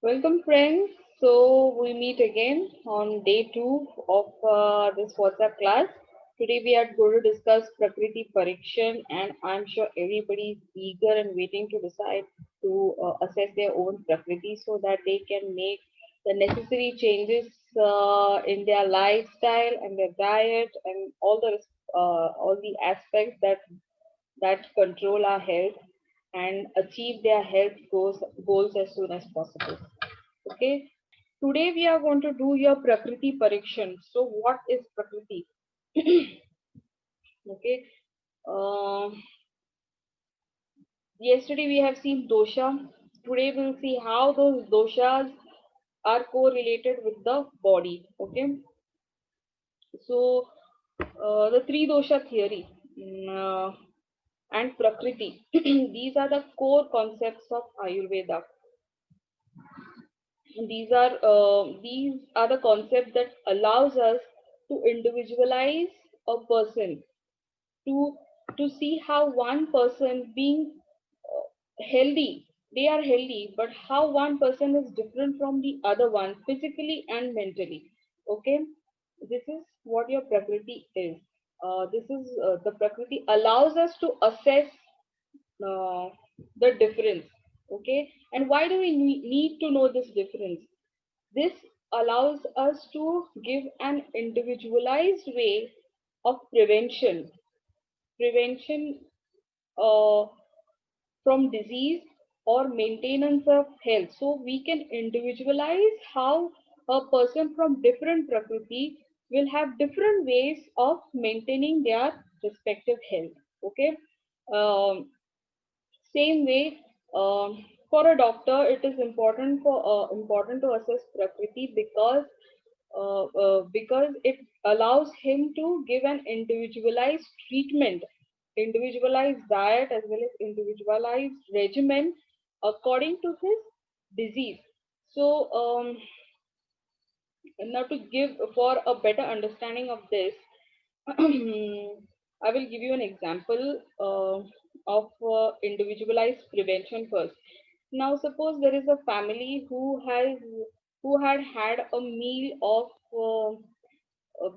Welcome, friends. So we meet again on day two of this WhatsApp class. Today we are going to discuss Prakriti Parikshan, and I'm sure everybody is eager and waiting to decide to assess their own Prakriti so that they can make the necessary changes in their lifestyle and their diet and all the aspects that control our health and achieve their goals as soon as possible. Okay. Today we are going to do your Prakriti Parikshan. So what is Prakriti? Okay. Uh, Yesterday we have seen dosha. Today we'll see how those doshas are correlated with the body. Okay. So the three dosha theory and Prakriti. These are the core concepts of Ayurveda. These are the concepts that allows us to individualize a person, to see how one person being healthy, they are healthy, but how one person is different from the other one physically and mentally. Okay, this is what your Prakriti is. This is the Prakriti allows us to assess uh, the difference. Okay, and why do we need to know this difference? This allows us to give an individualized way of prevention uh, from disease or maintenance of health. So we can individualize how a person from different Prakriti will have different ways of maintaining their respective health. Okay. Um, Same way, for a doctor, it is important to assess Prakriti because it allows him to give an individualized treatment, individualized diet as well as individualized regimen according to his disease. So now to give for a better understanding of this, I will give you an example of individualized prevention first. Now, suppose there is a family who had had a meal of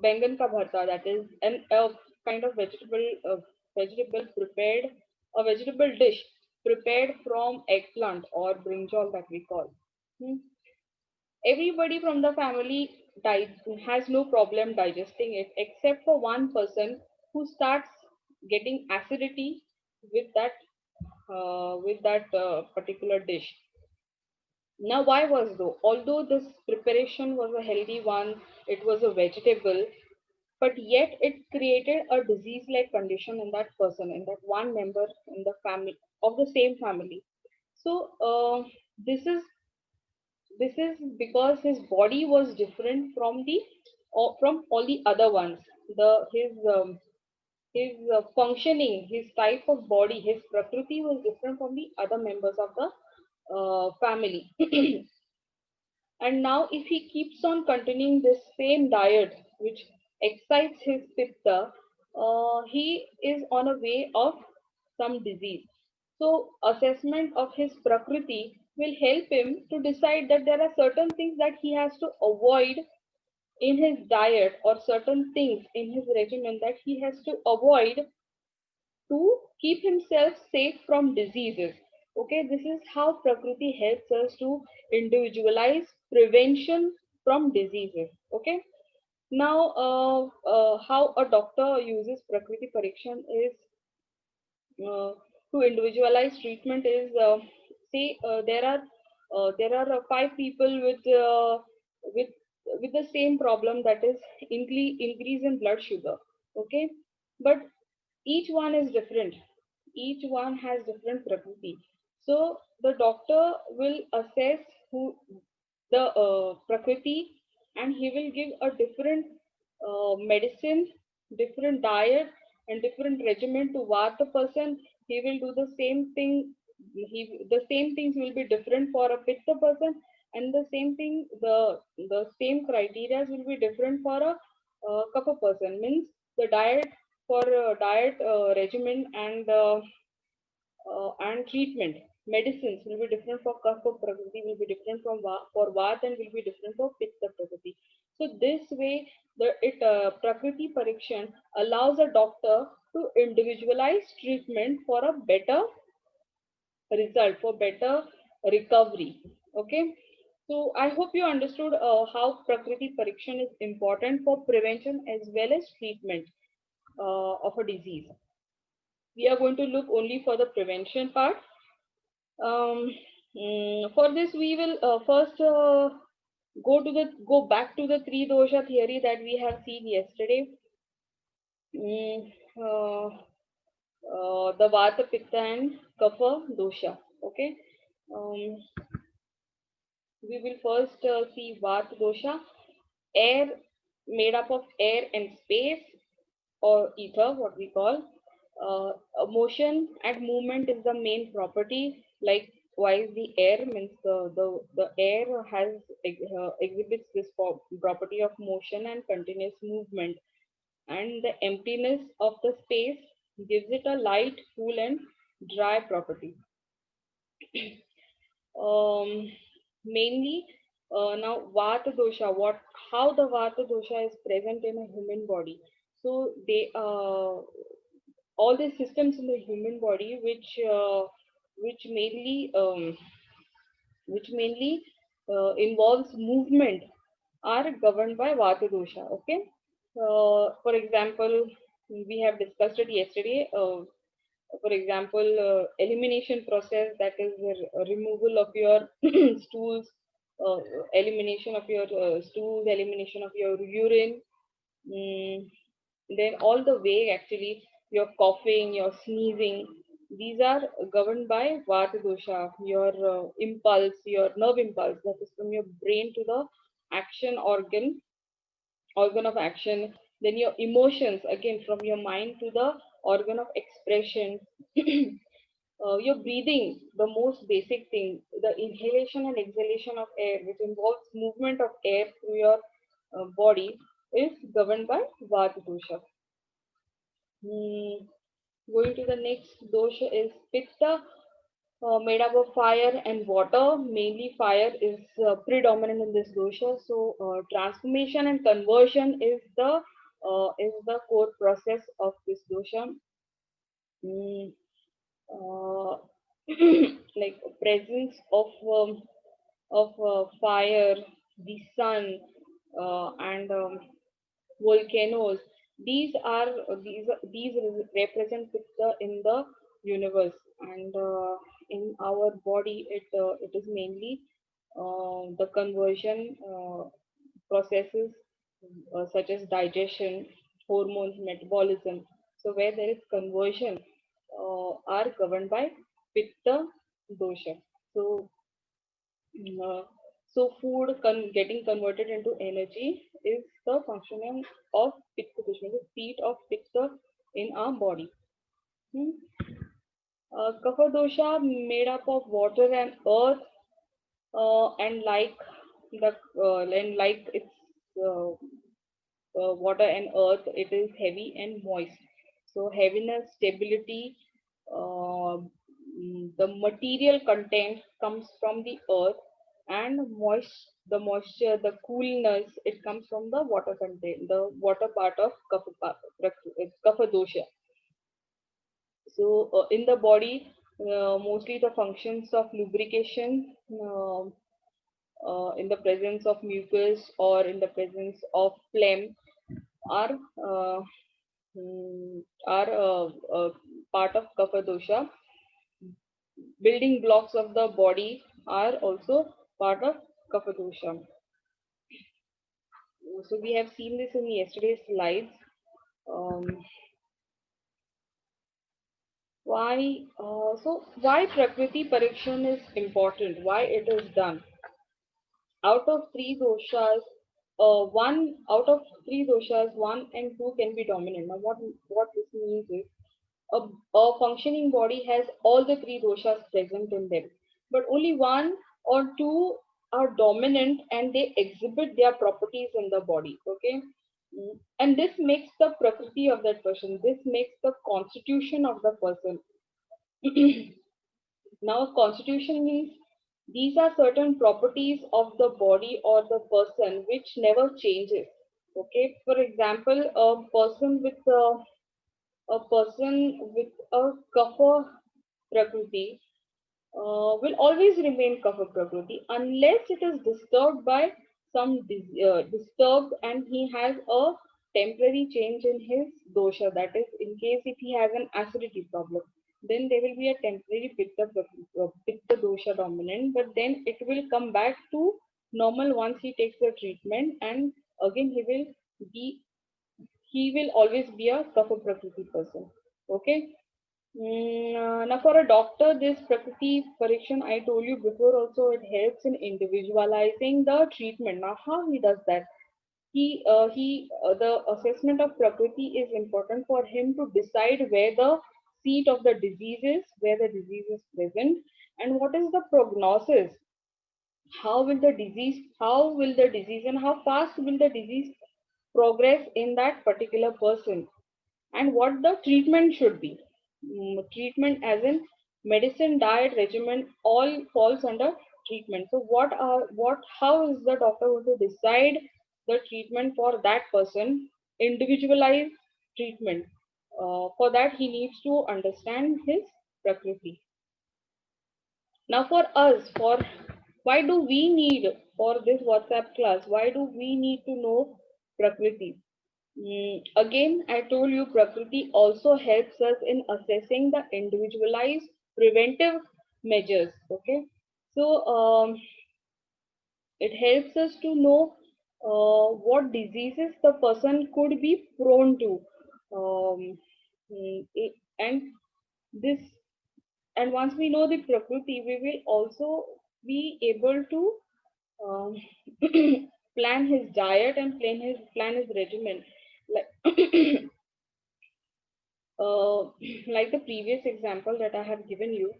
bengan ka bharta, that is a kind of vegetable prepared, a vegetable dish prepared from eggplant or brinjal that we call. Hmm. Everybody from the family has no problem digesting it except for one person who starts getting acidity with that particular dish. Now, why was though? Although this preparation was a healthy one, it was a vegetable, but yet it created a disease-like condition in that person, in that one member in the family of the same family. So this is this is because his body was different from the from all the other ones. The his functioning, his type of body, his prakriti was different from the other members of the family. And now, if he keeps on continuing this same diet, which excites his pitta, he is on a way of some disease. So, assessment of his prakriti will help him to decide that there are certain things that he has to avoid in his diet or certain things in his regimen that he has to avoid to keep himself safe from diseases. Okay, this is how Prakriti helps us to individualize prevention from diseases. Okay, now how a doctor uses Prakriti Parikshan is to individualize treatment is say there are five people with with the same problem, that is increase in blood sugar. Okay, but each one is different, each one has different prakriti. So the doctor will assess who the prakriti, and he will give a different medicine, different diet and different regimen to what the person. He will do the same thing, the same things will be different for a pitta person, and the same thing, the same criteria will be different for a kapha person. Means the diet for diet regimen and treatment Medicines will be different for Kapha Prakriti, will be different from for Vata, and will be different for Pitta Prakriti. So this way, Prakriti Parikshan allows a doctor to individualize treatment for a better result, for better recovery. Okay. So I hope you understood how Prakriti Parikshan is important for prevention as well as treatment of a disease. We are going to look only for the prevention part. Um, for this, we will first go back to the three dosha theory that we have seen yesterday. Mm, uh, the Vata, Pitta, and Kapha dosha. Okay. Um, we will first see Vata dosha, air, made up of air and space, or ether, what we call. Motion and movement is the main property. Likewise, the air means the air has exhibits this property of motion and continuous movement, and the emptiness of the space gives it a light, cool, and dry property. um, Mainly, now Vata dosha, how the Vata dosha is present in a human body. So they all the systems in the human body which mainly involves movement are governed by Vata dosha. Okay. For example, we have discussed it yesterday. For example, elimination process, that is the removal of your stools, uh, elimination of your stools, elimination of your urine. Mm, then all the way actually your coughing, your sneezing, these are governed by Vata dosha. Your impulse, your nerve impulse, that is from your brain to the action organ of action. Then your emotions, again from your mind to the organ of expression. Your breathing, the most basic thing, the inhalation and exhalation of air, which involves movement of air through your body, is governed by Vata dosha. Hmm. Going to the next dosha is Pitta, made up of fire and water. Mainly fire is predominant in this dosha. So transformation and conversion is the core process of this dosha. Mm, uh, like presence of fire, the sun, and volcanoes. These represent Pitta in the universe, and in our body it is mainly the conversion processes such as digestion, hormones, metabolism. So where there is conversion are governed by Pitta dosha. So uh, food getting converted into energy is the functioning of Pitta dosha, the seat of Pitta in our body. Hmm. Kapha dosha made up of water and earth, and like its uh, water and earth, it is heavy and moist. So heaviness, stability, the material content comes from the earth, and moisture, the coolness, it comes from the water content, the water part of kapha dosha. So in the body, mostly the functions of lubrication, in the presence of mucus or in the presence of phlegm, are uh, part of kapha dosha. Building blocks of the body are also part of kapha dosha. So we have seen this in yesterday's slides. Um, why Prakriti Parikshan is important? Why it is done? Out of three doshas, one out of three doshas, one and two can be dominant. Now, what this means is a functioning body has all the three doshas present in them, but only one or two are dominant and they exhibit their properties in the body. Okay. And this makes the prakriti of that person. This makes the constitution of the person. Now, constitution means these are certain properties of the body or the person which never changes. Okay, for example, a person with a kapha prakriti will always remain kapha prakriti unless it is disturbed by disturbed, and he has a temporary change in his dosha. That is, in case if he has an acidity problem, then there will be a temporary pitta dosha dominant, but then it will come back to normal once he takes the treatment, and again be he will always be a kapha prakriti person. Okay. Now, for a doctor, this Prakriti Parikshan I told you before also, it helps in individualizing the treatment. Now, how he does that? The assessment of Prakriti is important for him to decide where the seat of the disease is, where the disease is present, and what is the prognosis. How will the disease, and how fast will the disease progress in that particular person, and what the treatment should be. Treatment as in medicine, diet, regimen, all falls under treatment. So how is the doctor going to decide the treatment for that person? Individualized treatment. For that, he needs to understand his prakriti. Now, for us, for why do we need for this WhatsApp class? Why do we need to know prakriti? Again, I told you Prakriti also helps us in assessing the individualized preventive measures. Okay, so it helps us to know what diseases the person could be prone to, and this and once we know the Prakriti, we will also be able to um, plan his diet and plan his regimen. Like uh, like the previous example that I have given you,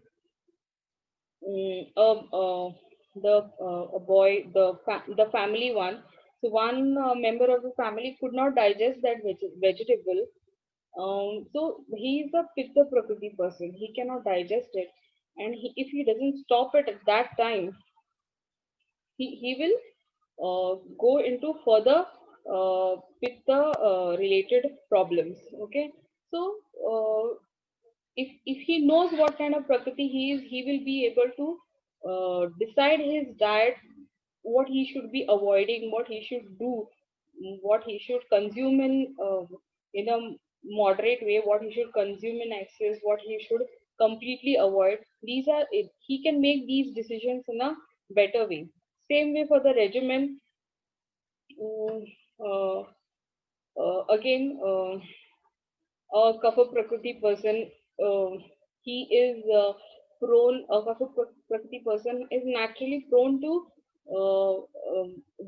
mm, the a boy, the family one. So one member of the family could not digest that vegetable. So he is a pitta prakriti person. He cannot digest it, and if he doesn't stop it at that time, he will go into further pitta related problems. Okay, so if he knows what kind of prakriti he is, he will be able to decide his diet, what he should be avoiding, what he should do, what he should consume in a moderate way, what he should consume in excess, what he should completely avoid. These are he can make these decisions in a better way. Same way for the regimen. Mm, uh, Again, a kapha prakriti person, he is a kapha prakriti person is naturally prone to uh,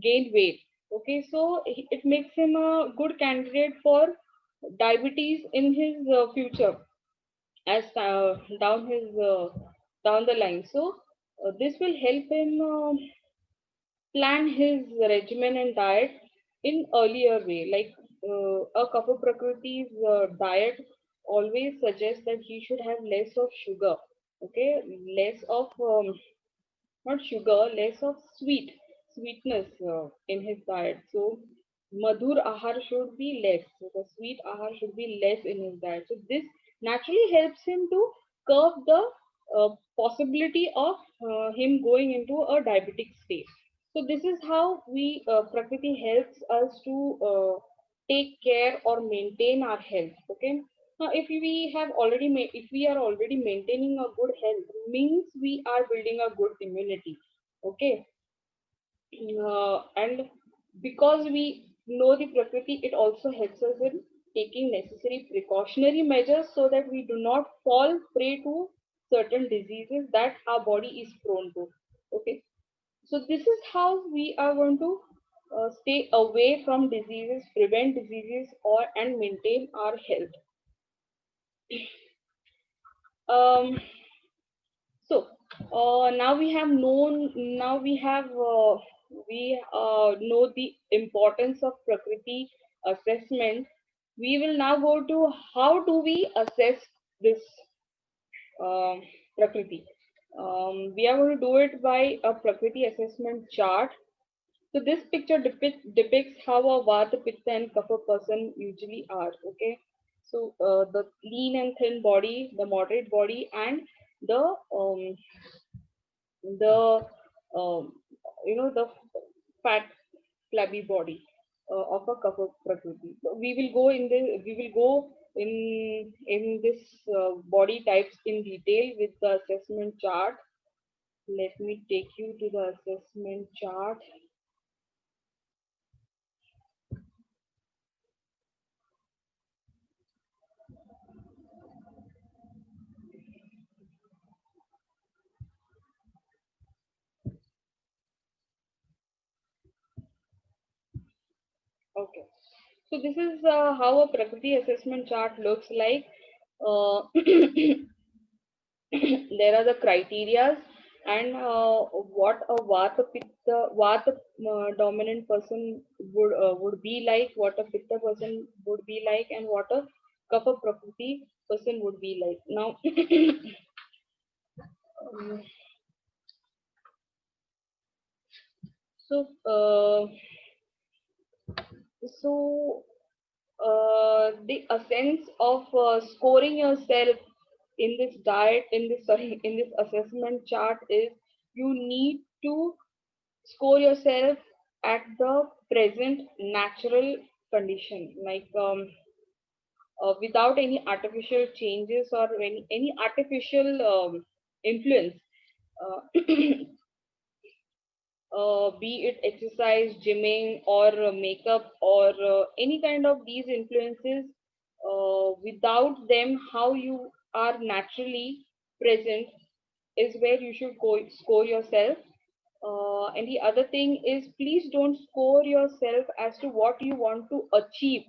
gain weight. Okay, so it makes him a good candidate for diabetes in his future, as down the line. So this will help him plan his regimen and diet in earlier way. Like a kapha prakriti's diet always suggests that he should have less of sugar. Okay, less of not sugar, less of sweetness in his diet. So madhur ahar should be less. So the sweet ahar should be less in his diet. So this naturally helps him to curb the possibility of him going into a diabetic state. So this is how we Prakriti helps us to take care or maintain our health. Okay. Now, if we are already maintaining a good health, means we are building a good immunity. Okay. And because we know the Prakriti, it also helps us in taking necessary precautionary measures so that we do not fall prey to certain diseases that our body is prone to. Okay. So this is how we are going to stay away from diseases, prevent diseases, or and maintain our health. Um, so now we have known. Now we know the importance of Prakriti assessment. We will now go to how do we assess this Prakriti. We are going to do it by a Prakriti assessment chart. So this picture depicts how a Vata, Pitta and Kapha person usually are. Okay. So the lean and thin body, the moderate body, and the um, the fat flabby body of a Kapha Prakriti. So we will go in this. We will go in this body types in detail with the assessment chart. Let me take you to the assessment chart. Okay. So this is how a Prakriti assessment chart looks like. There are the criterias and what a Vata dominant person would be like, what a Pitta person would be like, and what a Kapha Prakriti person would be like. Now, um, so so the essence of scoring yourself in this diet in this sorry in this assessment chart is you need to score yourself at the present natural condition, like without any artificial changes or any artificial influence, be it exercise, gymming, or makeup, or any kind of these influences. Without them, how you are naturally present is where you should go score yourself. And the other thing is, please don't score yourself as to what you want to achieve,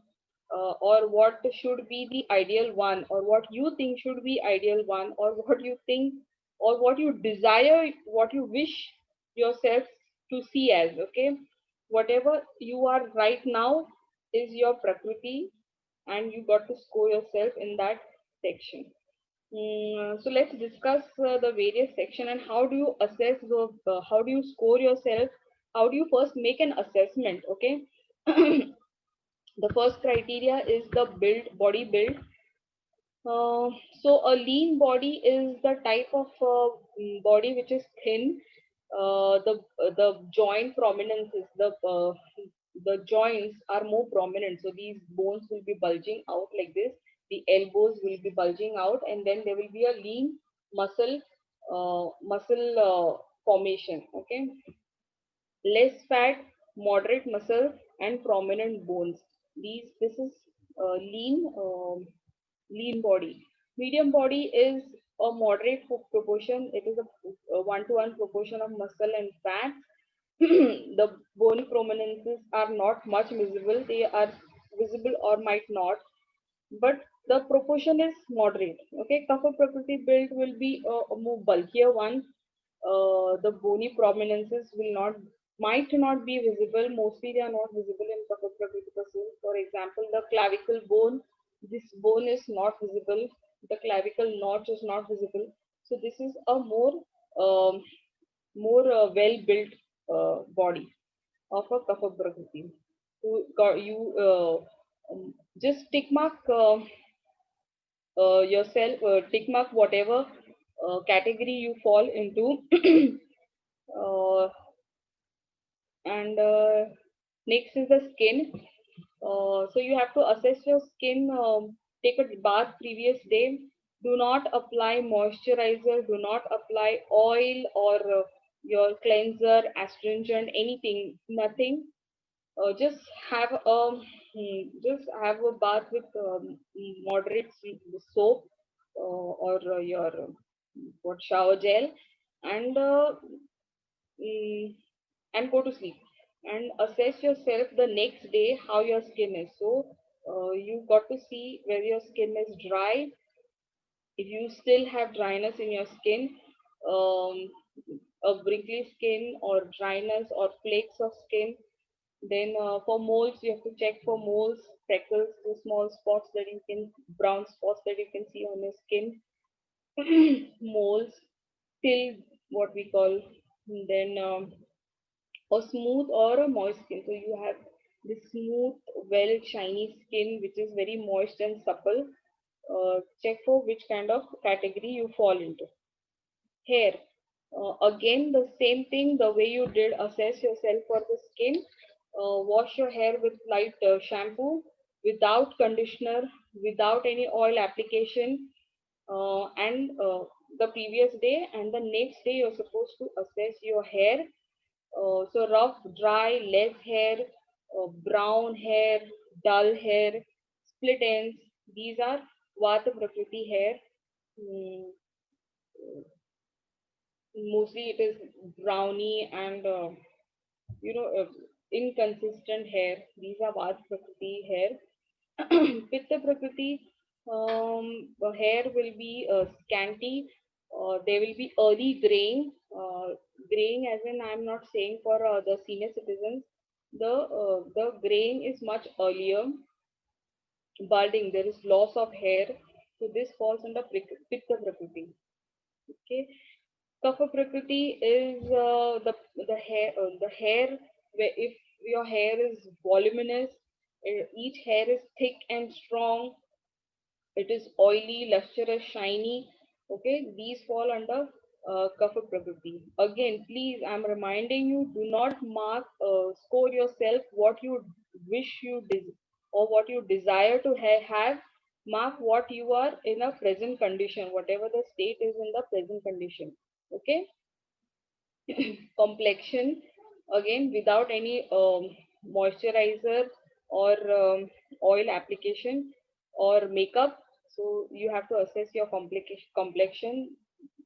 or what should be the ideal one, or what you think should be ideal one, or what you think, or what you desire, what you wish yourself to see as. Okay, whatever you are right now is your Prakriti, and you got to score yourself in that section. So let's discuss the various section and how do you assess how do you score yourself, how do you first make an assessment. Okay. The first criteria is the body build. So a lean body is the type of body which is thin. The joint prominences, the joints are more prominent. So these bones will be bulging out like this. The elbows will be bulging out, and then there will be a lean muscle formation. Okay, less fat, moderate muscle, and prominent bones. This is lean body. Medium body is a moderate proportion. It is a one-to-one proportion of muscle and fat. The bony prominences are not much visible. They are visible or might not, but the proportion is moderate. Okay, Kapha Prakriti build will be a more bulkier one. The bony prominences will not might not be visible. Mostly they are not visible in Kapha Prakriti person. For example, the clavicle bone. This bone is not visible. The clavicle notch is not visible. So this is a more well built body of a Kapha Prakriti. You just tick mark yourself, tick mark whatever category you fall into. uh, and next is the skin. So you have to assess your skin. Take a bath previous day. Do not apply moisturizer. Do not apply oil or your cleanser, astringent, anything. Nothing. Just have just have a bath with moderate soap, or your what shower gel, and mm, and go to sleep and assess yourself the next day how your skin is. So you got to see whether your skin is dry. If you still have dryness in your skin, um, a wrinkly skin or dryness or flakes of skin, then for moles, you have to check for moles, freckles, the small spots that brown spots that you can see on your skin, moles. till what we call, then a smooth or a moist skin. So you have this smooth, well, shiny skin which is very moist and supple. Check for which kind of category you fall into. Hair. Again, the same thing, the way you did assess yourself for the skin. Wash your hair with light shampoo, without conditioner, without any oil application, and the previous day and the next day you're supposed to assess your hair. So rough, dry, less hair, brown hair, dull hair, split ends. These are Vata Prakriti hair. Mm, Mostly it is browny and inconsistent hair. These are Vata Prakriti hair. Pitta Prakriti, the hair will be scanty. There will be early graying. Graying, as in, I'm not saying for the senior citizens. The graying is much earlier. Balding, there is loss of hair. So this falls under Pitta Prakriti. Okay. Kapha Prakriti is the hair where if your hair is voluminous, each hair is thick and strong, it is oily, lustrous, shiny. Okay, these fall under Kapha Prakriti. Again, please, I'm reminding you, do not score yourself what you wish or what you desire to have. Mark what you are in a present condition, whatever the state is in the present condition. Okay. Complexion, again, without any moisturizer or oil application or makeup. So you have to assess your complexion,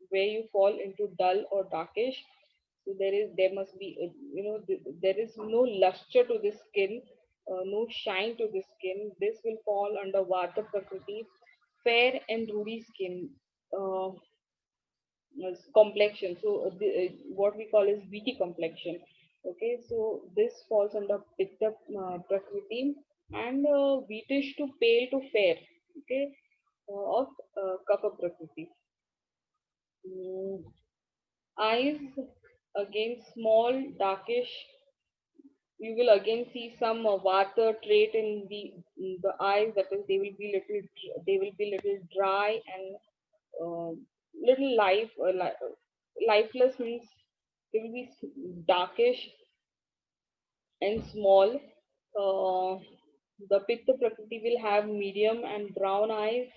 where you fall into dull or darkish. So there must be there is no luster to the skin, no shine to the skin. This will fall under Vata Prakriti. Fair and ruddy skin, complexion. So what we call is BT complexion. Okay, so this falls under Pitta Prakriti, and wheatish to pale to fair. Okay, of Kapha Prakriti. Mm, Eyes, again, small, darkish. You will again see some vata trait in the eyes. That is, they will be little dry and little lifeless, means they will be darkish and small. Uh, the Pitta Prakriti will have medium and brown eyes,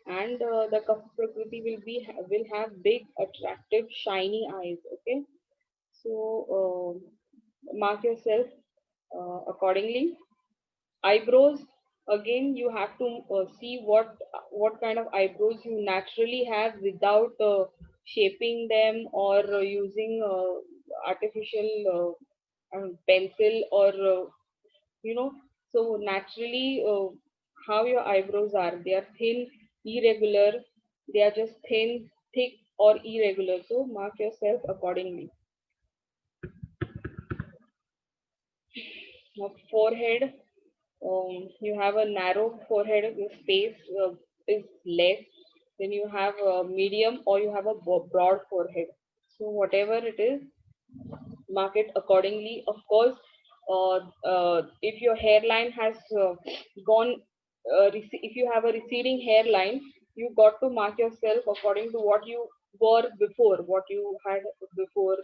and the Kapha Prakriti will have big, attractive, shiny eyes. Okay, so mark yourself accordingly. Eyebrows, again, you have to see what kind of eyebrows you naturally have without shaping them or using artificial pencil or you know so naturally, how your eyebrows are, they are thin, irregular, they are just thin, thick, or irregular. So mark yourself accordingly. Now, forehead, you have a narrow forehead, the space is less. Then you have a medium, or you have a broad forehead. So whatever it is, mark it accordingly. Of course, if your hairline has gone, if you have a receding hairline, you got to mark yourself according to what you were before, what you had before,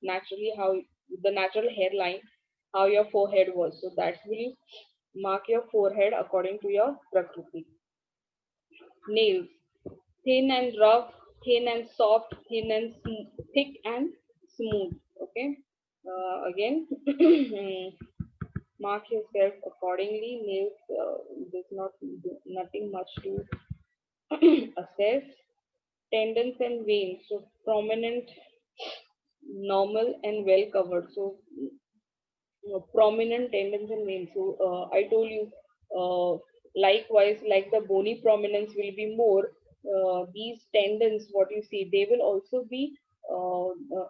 naturally how the natural hairline, how your forehead was. So that will mark your forehead according to your Prakriti. Nails, thin and rough, thin and soft, thin and thick and smooth. Okay. Again, mark yourself accordingly. Nails, there's nothing much to assess. Tendons and veins, so prominent, normal, and well covered. So prominent tendons and veins. So I told you, likewise, like the bony prominence will be more. These tendons, what you see, they will also be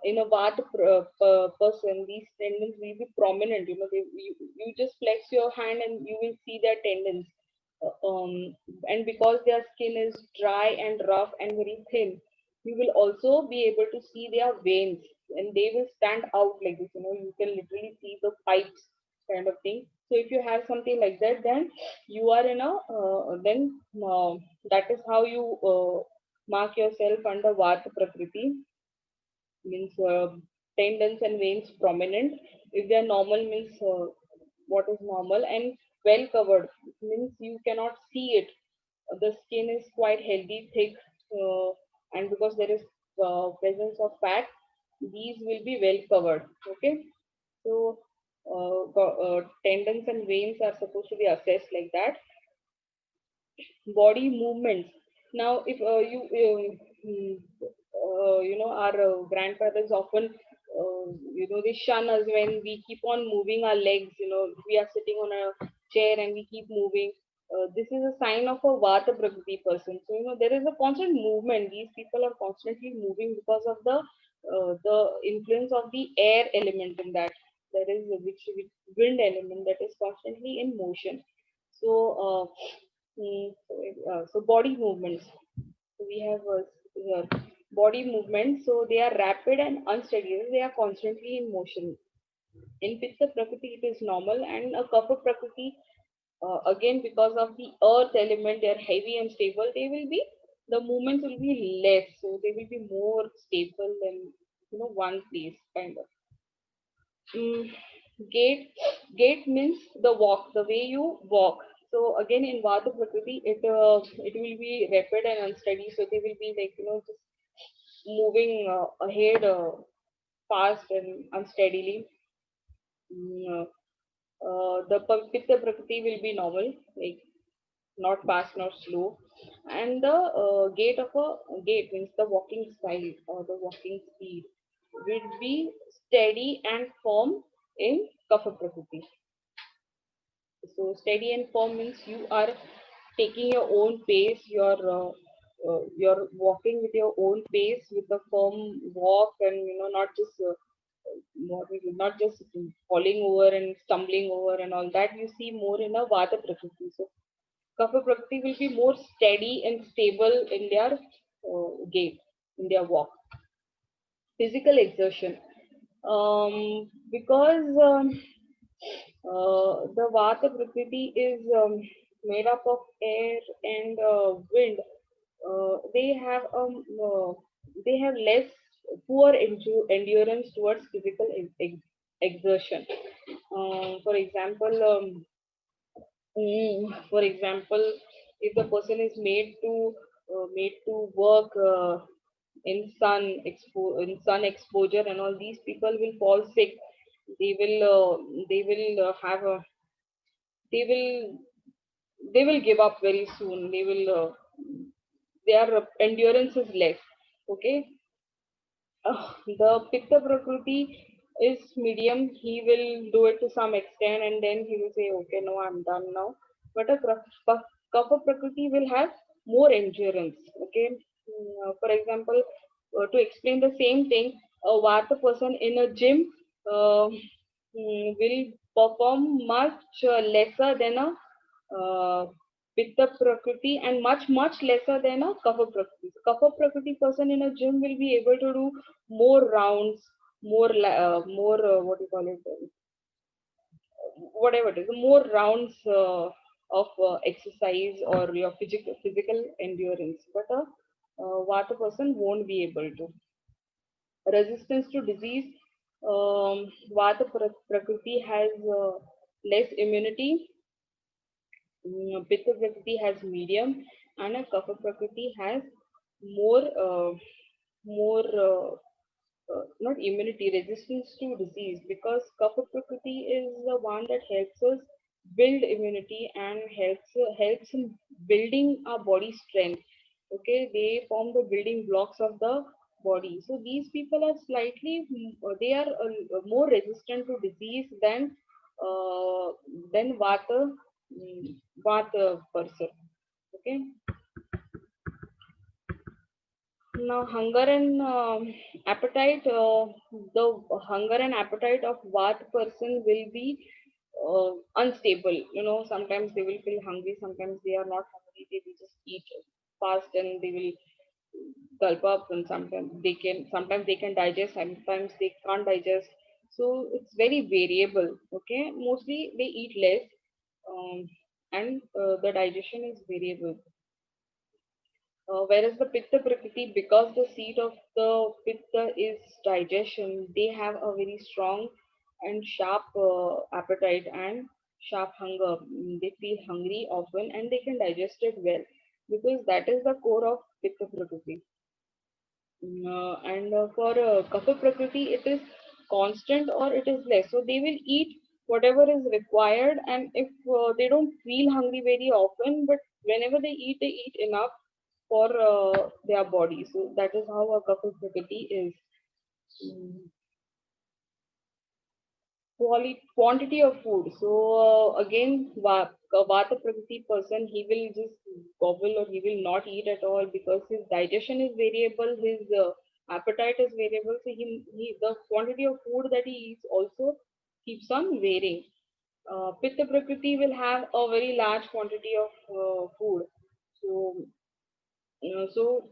in a person. These tendons will be prominent. You just flex your hand and you will see their tendons. And because their skin is dry and rough and very thin, You will also be able to see their veins, and they will stand out like this. You can literally see the pipes kind of thing. So if you have something like that, then you are in a then that is how you mark yourself under Vata Prakriti, means tendons and veins prominent. If they are normal, means what is normal, and well covered means you cannot see it. The skin is quite healthy, thick, and because there is presence of fat, these will be well covered. Okay, so tendons and veins are supposed to be assessed like that. Body movements. Now, if our grandfathers often, they shun us when we keep on moving our legs. We are sitting on a chair and we keep moving. This is a sign of a Vata Prakriti person. So, there is a constant movement. These people are constantly moving because of the influence of the air element in that. There is a which wind element that is constantly in motion. So, so body movements. So we have body movements. So they are rapid and unsteady. They are constantly in motion. In Pitta Prakriti, it is normal, and a Kapha Prakriti, again because of the earth element, they are heavy and stable. They will be the movements will be less, so they will be more stable than one place kind of. Mm, gait means the walk, the way you walk. So again in Vata Prakriti, it will be rapid and unsteady. So they will be like just moving ahead fast and unsteadily. The Pitta Prakriti will be normal, like not fast, not slow. And the gait means the walking style or the walking speed will be steady and firm in Kapha Prakriti. So steady and firm means you are taking your own pace. You're walking with your own pace with a firm walk, and not just falling over and stumbling over and all that. You see more in a Vata Prakriti. So Kapha Prakriti will be more steady and stable in their gait, in their walk. Physical exertion. Because the Vata Prakriti is made up of air and wind. They have they have less poor endurance towards physical exertion. For example, for example, if the person is made to work in sun exposure and all, these people will fall sick. They will have a they will they will give up very soon. Their endurance is less. Okay. The Pitta Prakriti is medium. He will do it to some extent and then he will say, okay, no, I'm done now. But a Kapha Prakriti will have more endurance. Okay. For example, to explain the same thing, a Vata person in a gym will perform much lesser than a Pitta Prakriti, and much lesser than a Kapha Prakriti. Kapha Prakriti person in a gym will be able to do more rounds, what do you call it, whatever it is, more rounds of exercise or your physical endurance. But a Vata person won't be able to. Resistance to disease. Vata Prakriti has less immunity. Pitta Prakriti has medium, and a Kapha Prakriti has more, not immunity, resistance to disease, because Kapha Prakriti is the one that helps us build immunity and helps in building our body strength. Okay, they form the building blocks of the body. So these people are they are more resistant to disease than Vata person. Okay. Now, hunger and appetite. The hunger and appetite of Vata person will be unstable. Sometimes they will feel hungry, sometimes they are not hungry. They will just eat fast and they will. gulp up, and sometimes they can digest, sometimes they can't digest. So it's very variable. Okay, mostly they eat less, and the digestion is variable. Whereas the Pitta Prakriti, because the seat of the Pitta is digestion, they have a very strong and sharp appetite and sharp hunger. They feel hungry often and they can digest it well, because that is the core of Pitta Prakriti. And for Kapha Prakriti, it is constant or it is less. So they will eat whatever is required, and if they don't feel hungry very often, but whenever they eat enough for their body. So that is how a Kapha Prakriti is. Mm. Quantity of food. So again, Vata Prakriti person, he will just gobble or he will not eat at all, because his digestion is variable, his appetite is variable. So the quantity of food that he eats also keeps on varying. Pitta Prakriti will have a very large quantity of food. So so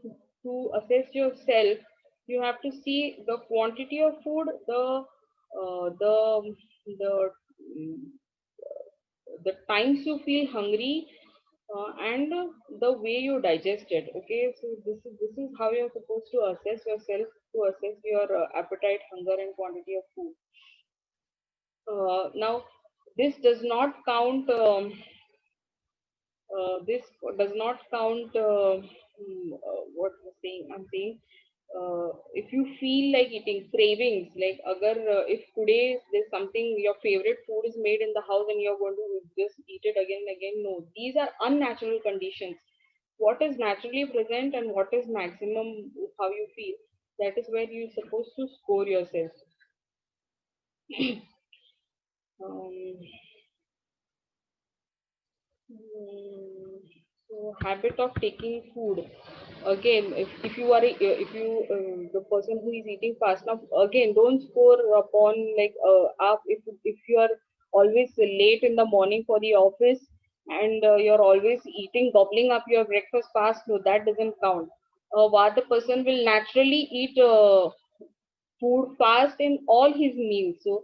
to assess yourself, you have to see the quantity of food, the mm, the times you feel hungry, and the way you digest it. Okay, so this is how you're supposed to assess yourself, to assess your appetite, hunger, and quantity of food. Now, this does not count. This does not count what I'm saying. If you feel like eating, cravings, like agar if today there's something, your favorite food is made in the house and you're going to just eat it again and again, no, these are unnatural conditions. What is naturally present and what is maximum, how you feel, that is where you're supposed to score yourself. um, Mm, So habit of taking food. Again, if you are if you the person who is eating fast now, again, don't score upon like up if you are always late in the morning for the office, and you're always eating, gobbling up your breakfast fast. No, that doesn't count. What the person will naturally eat food fast in all his meals. So,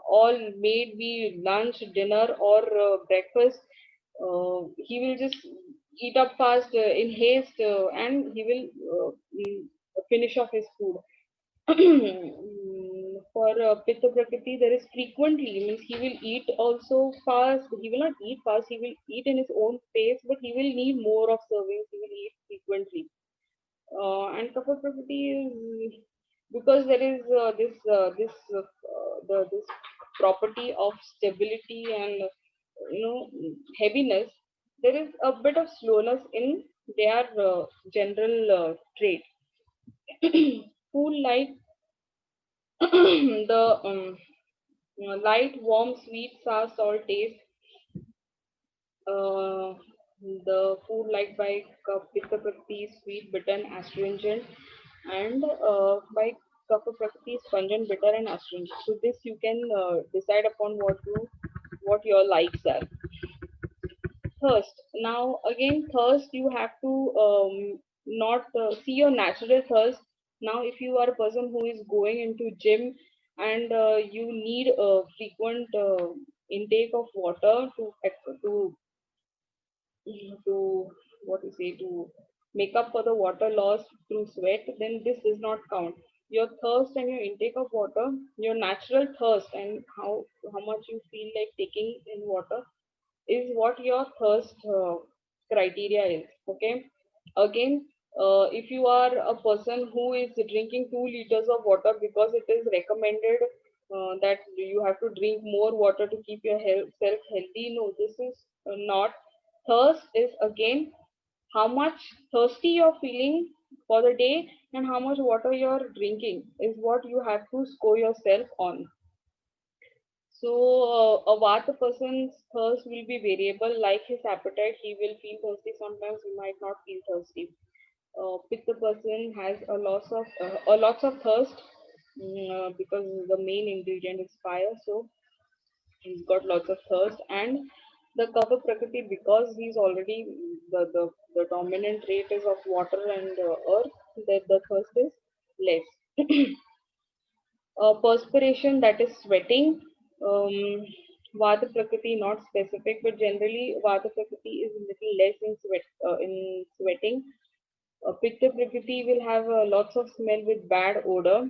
all may it be lunch, dinner, or breakfast, he will just eat up fast in haste, and he will finish off his food. For Pitta Prakriti, there is frequently, means he will eat also fast. He will not eat fast, he will eat in his own pace, but he will need more of servings, he will eat frequently. And Kapha Prakriti is because there is this property of stability and heaviness. There is a bit of slowness in their general trait. Food like the light, warm, sweet, sour, salt taste. Uh, the food liked by Pitta Prakriti is sweet, bitter, and astringent, and by Kapha Prakriti is pungent, bitter, and astringent. So this you can decide upon what your likes are. Thirst. Now again, thirst, you have to not see your natural thirst. Now if you are a person who is going into gym, and you need a frequent intake of water to what you say, to make up for the water loss through sweat, then this does not count. Your thirst and your intake of water, your natural thirst, and how much you feel like taking in water, is what your thirst criteria is. Okay, again, if you are a person who is drinking 2 liters of water because it is recommended that you have to drink more water to keep your self healthy, no, this is not. Thirst is again how much thirsty you're feeling for the day, and how much water you're drinking is what you have to score yourself on. So, a Vata person's thirst will be variable. Like his appetite, he will feel thirsty. Sometimes he might not feel thirsty. Pitta person has a lots of thirst, because the main ingredient is fire. So he's got lots of thirst, and The Kapha Prakriti, because he's already the dominant rate is of water and earth, that the thirst is less. Perspiration, that is sweating. Um, Vata Prakriti, not specific, but generally Vata Prakriti is little less in sweating. Pitta Prakriti will have lots of smell with bad odor,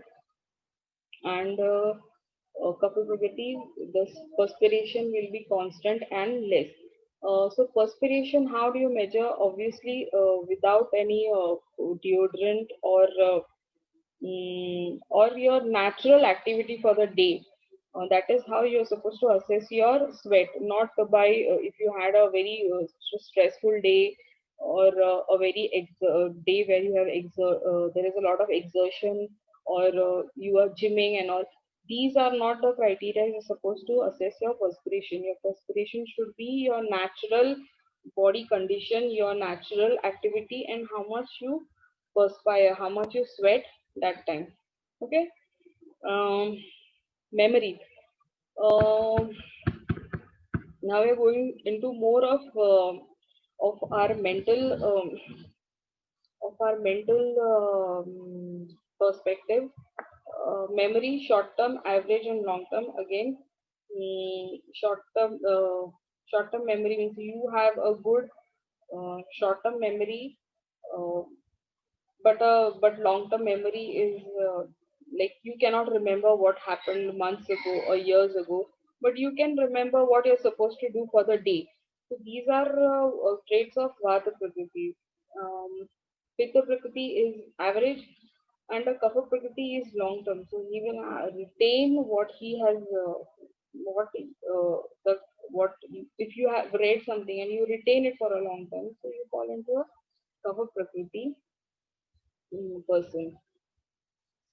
and Kapha Prakriti, the perspiration will be constant and less. So perspiration, how do you measure? Obviously, without any deodorant or your natural activity for the day. That is how you're supposed to assess your sweat, not by if you had a very stressful day or a very day where you have there is a lot of exertion or you are gymming and all. These are not the criteria you're supposed to assess your perspiration. Your perspiration should be your natural body condition, your natural activity, and how much you perspire, how much you sweat that time. Okay. um, Memory. um, Now we're going into more of our mental perspective. Memory, short term, average, and long term. Again, short term memory means you have a good short term memory, uh, but long term memory is like you cannot remember what happened months ago or years ago, but you can remember what you're supposed to do for the day. So these are traits of Vata Prakriti. um, Pitta Prakriti is average, and a Kapha Prakriti is long term, so he will retain what he has what the what if you have read something and you retain it for a long time, so you fall into a Kapha Prakriti person.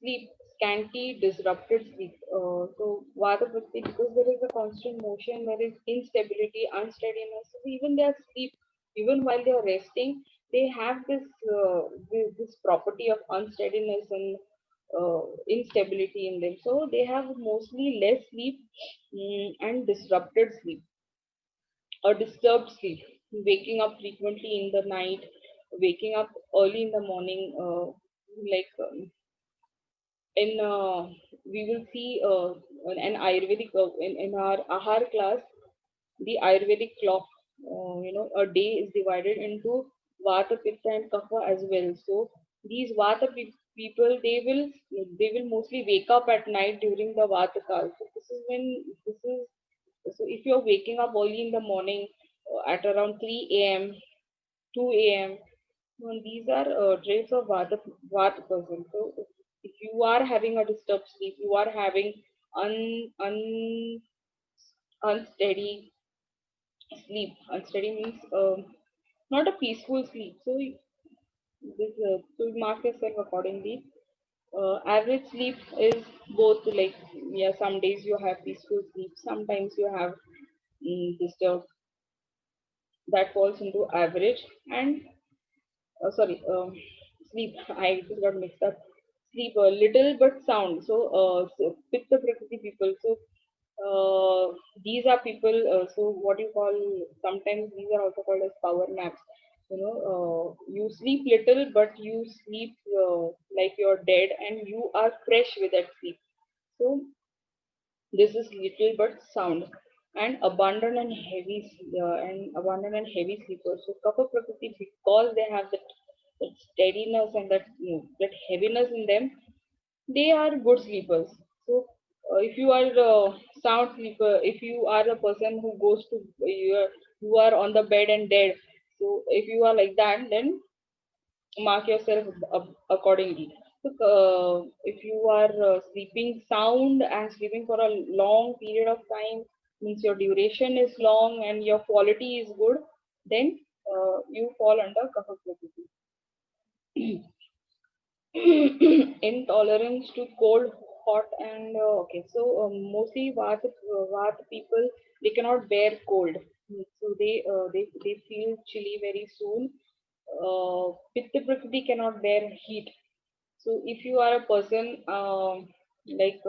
Sleep, scanty, disrupted sleep. So Vata Prakriti, because there is a constant motion, there is instability, unsteadiness. So even their sleep, even while they are resting, they have this property of unsteadiness and instability in them. So they have mostly less sleep, and disrupted sleep or disturbed sleep, waking up frequently in the night, waking up early in the morning, like in we will see an Ayurvedic in our Ahar class, the Ayurvedic clock. A day is divided into Vata, Pitta, and Kapha as well. So these Vata people, they will mostly wake up at night during the Vata kal. So this is so if you're waking up early in the morning at around 3 a.m., 2 a.m. These are traits of Vata person. So if you are having a disturbed sleep, you are having un, un, unsteady sleep. Unsteady means not a peaceful sleep. So mark yourself accordingly. Average sleep is both, like, yeah, some days you have peaceful sleep, sometimes you have disturbed. That falls into average. And sorry, sleep. I just got mixed up. Sleep, little but sound. So Pitta Prakriti people. So these are people. So what you call, sometimes these are also called as power naps. You sleep little, but you sleep like you're dead, and you are fresh with that sleep. So this is little but sound, and abundant and heavy sleepers. So Kapha Prakriti, because they have that steadiness and that heaviness in them, they are good sleepers. So if you are a sound sleeper, if you are a person who goes to you are on the bed and dead. So if you are like that, then mark yourself accordingly. So, if you are sleeping sound and sleeping for a long period of time, means your duration is long and your quality is good, then you fall under Kapha Prakriti. Intolerance to cold, hot, and okay. So mostly Vata people, they cannot bear cold, so they feel chilly very soon. Pitta Prakriti cannot bear heat. So if you are a person like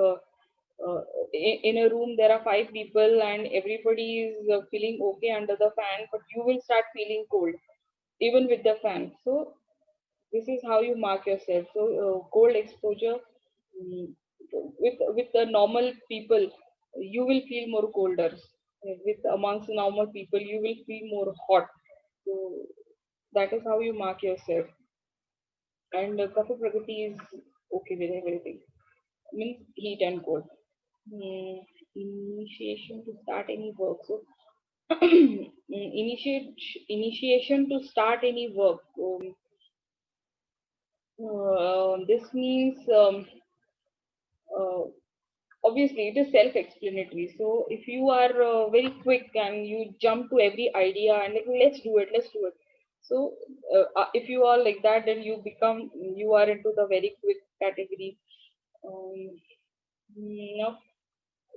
uh, in a room there are 5 people and everybody is feeling okay under the fan, but you will start feeling cold even with the fan. So this is how you mark yourself. So cold exposure, mm, with the normal people, you will feel more colder. With amongst normal people, you will feel more hot. So that is how you mark yourself. And Kapha Pragati is okay with everything. Means heat and cold. Mm, Initiation to start any work. So initiation to start any work. This means uh, obviously it is self-explanatory. So if you are very quick and you jump to every idea and like, let's do it. So if you are like that, then you are into the very quick category. Um, no.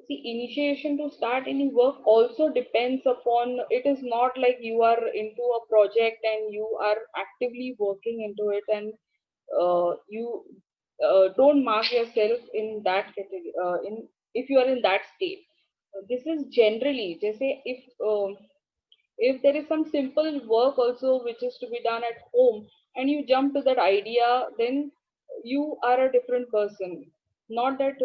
See, initiation to start any work also depends upon, it is not like you are into a project and you are actively working into it, and you don't mark yourself in that category, in if you are in that state. This is generally, just say if there is some simple work also which is to be done at home and you jump to that idea, then you are a different person. Not that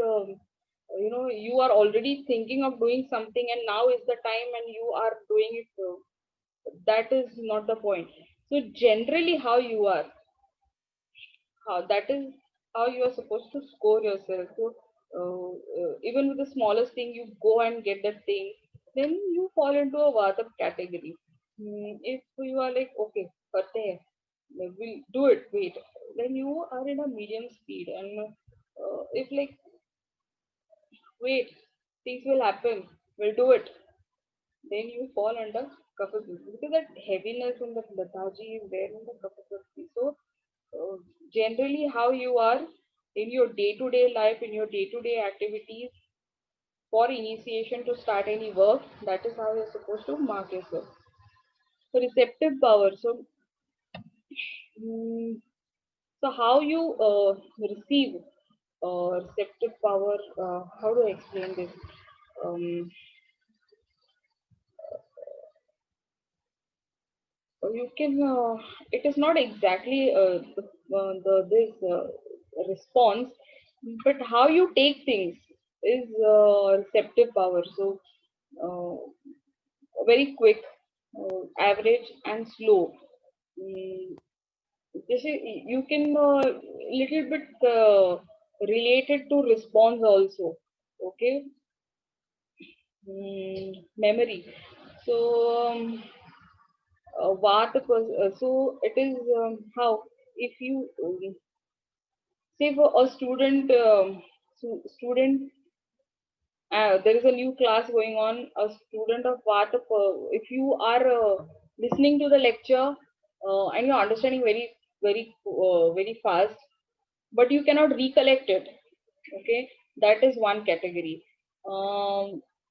you are already thinking of doing something and now is the time and you are doing it. That is not the point. So generally how you are, how that is how you are supposed to score yourself. So even with the smallest thing you go and get that thing, then you fall into a Vata category. If you are like, okay, karte hai, we'll do it, wait, then you are in a medium speed. And if like, wait, things will happen, we'll do it, then you fall under Kapha, because that heaviness and that lethargy is there in the Kapha. So uh, generally how you are in your day-to-day life, in your day-to-day activities, for initiation to start any work, that is how you're supposed to mark yourself. So receptive power. Mm, so how you receive receptive power, how do I explain this? um, you can it is not exactly this response, but how you take things is receptive power. So uh, very quick, average and slow. Mm, this is, you can little bit related to response also. Okay. Memory. So so it is how, if you say for a student, student, there is a new class going on, a student of Vata, if you are listening to the lecture and you're understanding very fast, but you cannot recollect it. Okay, that is one category.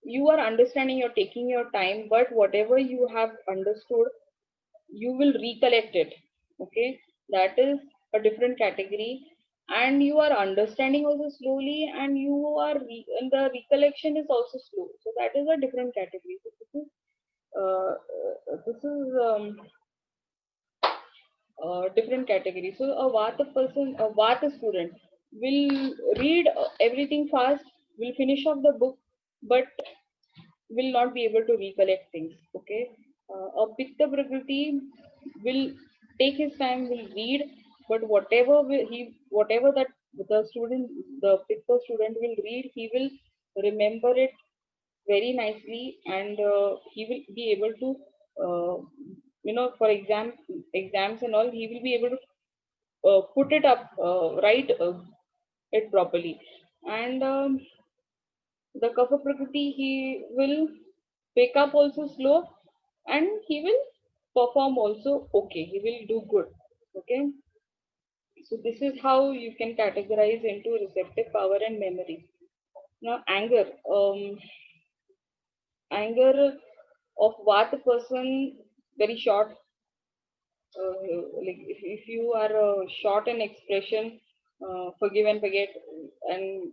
You are understanding, you're taking your time, but whatever you have understood, you will recollect it. Okay, that is a different category. And you are understanding also slowly, and and the recollection is also slow, so that is a different category. So this is different category. So a Vata student will read everything fast, will finish off the book, but will not be able to recollect things. Okay, a Pitta Prakriti will take his time, will read, but whatever that the Pitta student will read, he will remember it very nicely, and he will be able to, for exams and all, he will be able to put it up, write it properly. And the Kapha Prakriti, he will pick up also slow, and he will perform also okay. He will do good. Okay. So this is how you can categorize into receptive power and memory. Now anger. Anger of what person, very short. Like if you are short in expression, forgive and forget, and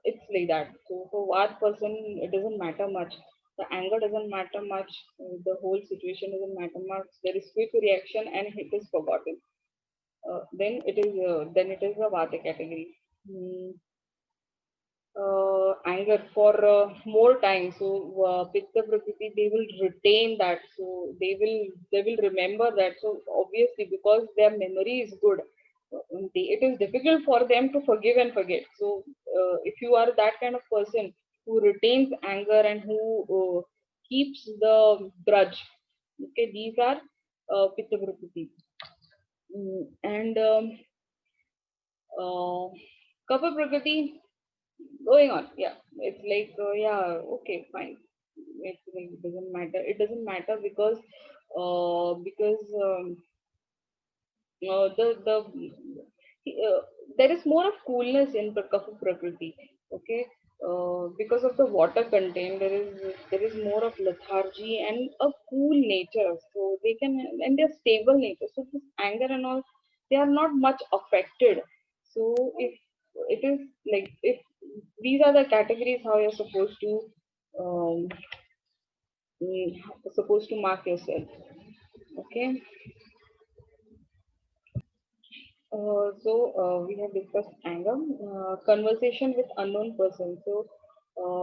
it's like that. So for what person, it doesn't matter much. The anger doesn't matter much. The whole situation doesn't matter much. There is quick reaction and it is forgotten. Then it is a vata category. Hmm. Anger for more time. So pitta prakriti, they will retain that. So they will remember that. So obviously, because their memory is good, it is difficult for them to forgive and forget. So if you are that kind of person who retains anger and who keeps the grudge, okay, these are pitta prakriti. And uh, kapha prakriti, going on, yeah, it's like yeah, okay, fine. It doesn't matter. It doesn't matter because the there is more of coolness in Kapha Prakriti. Okay, because of the water content, there is more of lethargy and a cool nature. So they can, and they're stable nature. So this anger and all, they are not much affected. So if it is like, if these are the categories how you're um, supposed to mark yourself. Okay. We have discussed anger, conversation with unknown person. So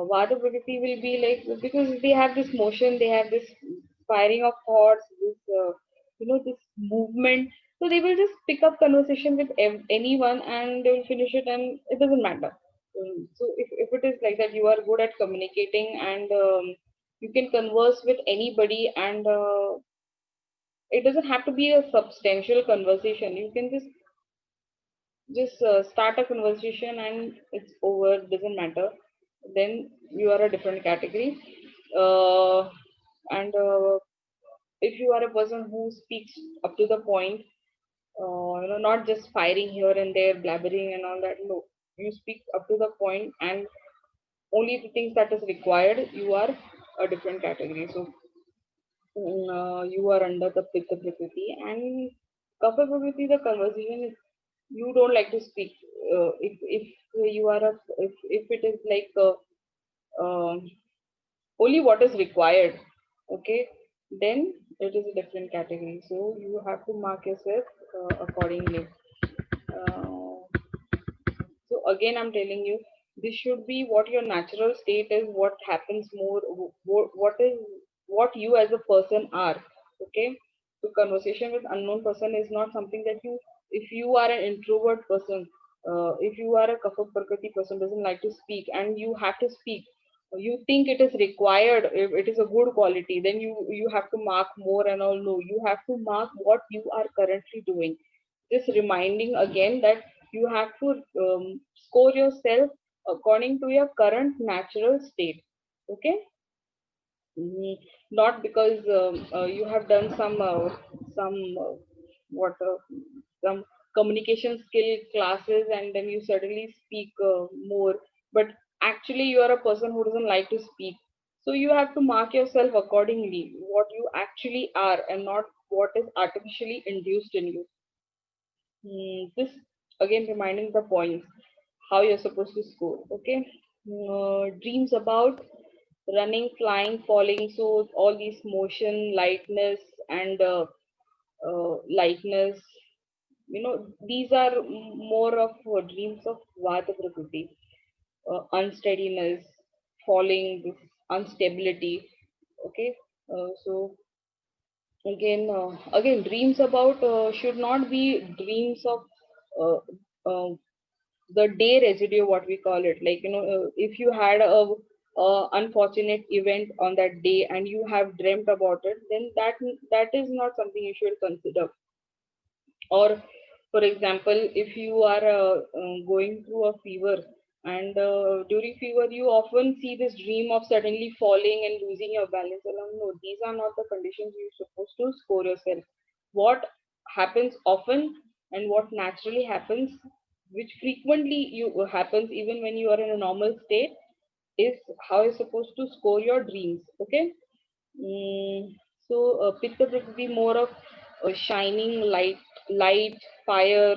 Vada Prakriti will be like, because they have this motion, they have this firing of thoughts, this movement. So they will just pick up conversation with anyone and they will finish it, and it doesn't matter. So if it is like that, you are good at communicating and you can converse with anybody, and it doesn't have to be a substantial conversation. You can just start a conversation and it's over, doesn't matter. Then you are a different category. And if you are a person who speaks up to the point, not just firing here and there, blabbering and all that, no, you speak up to the point and only the things that is required, you are a different category. So you are under the Pitta Prakriti, and Kapha Prakriti, the conversation is, you don't like to speak. If you are a, if it is like um only what is required, okay, then it is a different category. So you have to mark yourself accordingly. Uh, so again, I'm telling you, this should be what your natural state is, what happens more, what you as a person are. Okay. So conversation with unknown person is not something that you, if you are an introvert person, if you are a Kapha Prakriti person, doesn't like to speak and you have to speak, you think it is required, if it is a good quality, then you have to mark more and all. No, you have to mark what you are currently doing, just reminding again that you have to score yourself according to your current natural state. Okay. Mhm. Not because you have done some what some communication skill classes and then you suddenly speak more, but actually you are a person who doesn't like to speak. So you have to mark yourself accordingly, what you actually are and not what is artificially induced in you. This again reminding the points how you're supposed to score. Okay. Dreams about running, flying, falling. So all these motion, lightness, and lightness. These are more of dreams of Vata Prakriti. Unsteadiness, falling, this instability. Okay. So again, dreams about should not be dreams of uh, uh, the day residue, what we call it. Like, if you had a unfortunate event on that day and you have dreamt about it, then that is not something you should consider. Or for example, if you are going through a fever and during fever you often see this dream of suddenly falling and losing your balance. No, these are not the conditions you're supposed to score yourself. What happens often and what naturally happens, which frequently you happens even when you are in a normal state, is how you're supposed to score your dreams. Okay. Mm, so Pitta Prakriti more of shining light, fire,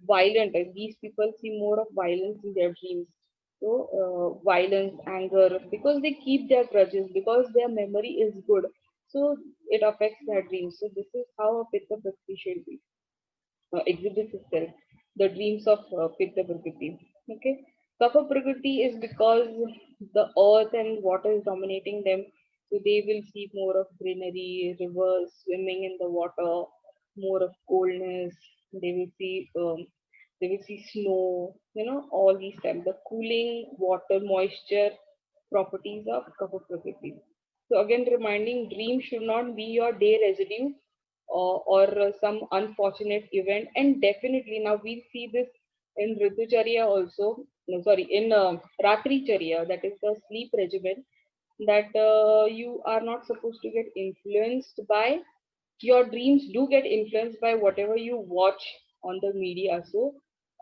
violent. These people see more of violence in their dreams. So violence, anger, because they keep their grudges, because their memory is good, so it affects their dreams. So this is how a pitta prakriti should be, exhibits itself, the dreams of pitta prakriti. Okay, kapha prakriti is because the earth and water is dominating them, so they will see more of greenery, rivers swimming in the water, more of coldness. They will see they will see snow, all these types, the cooling water moisture properties of kapha prakriti. So again, reminding, dream should not be your day residue, or some unfortunate event. And definitely now we see this in Ritucharya also, no, sorry, in Ratri Charya, that is the sleep regimen, that you are not supposed to get influenced by, your dreams do get influenced by whatever you watch on the media. So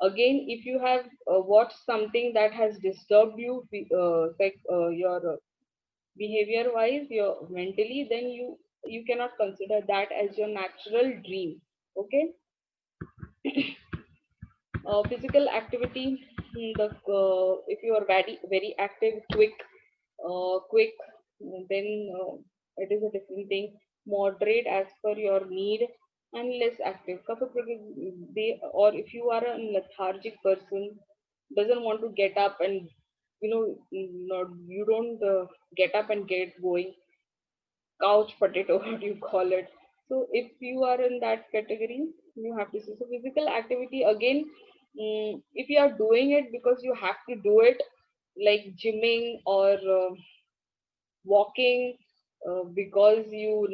again, if you have watched something that has disturbed you, like your behavior wise, your mentally, then you cannot consider that as your natural dream. Okay. Physical activity, if you are very active, quick, then it is a different thing. Moderate as per your need, and less active. Or if you are a lethargic person, doesn't want to get up and not, you don't get up and get going, couch potato, what you call it. So if you are in that category, you have to see. So physical activity again, if you are doing it because you have to do it, like gymming or walking, because you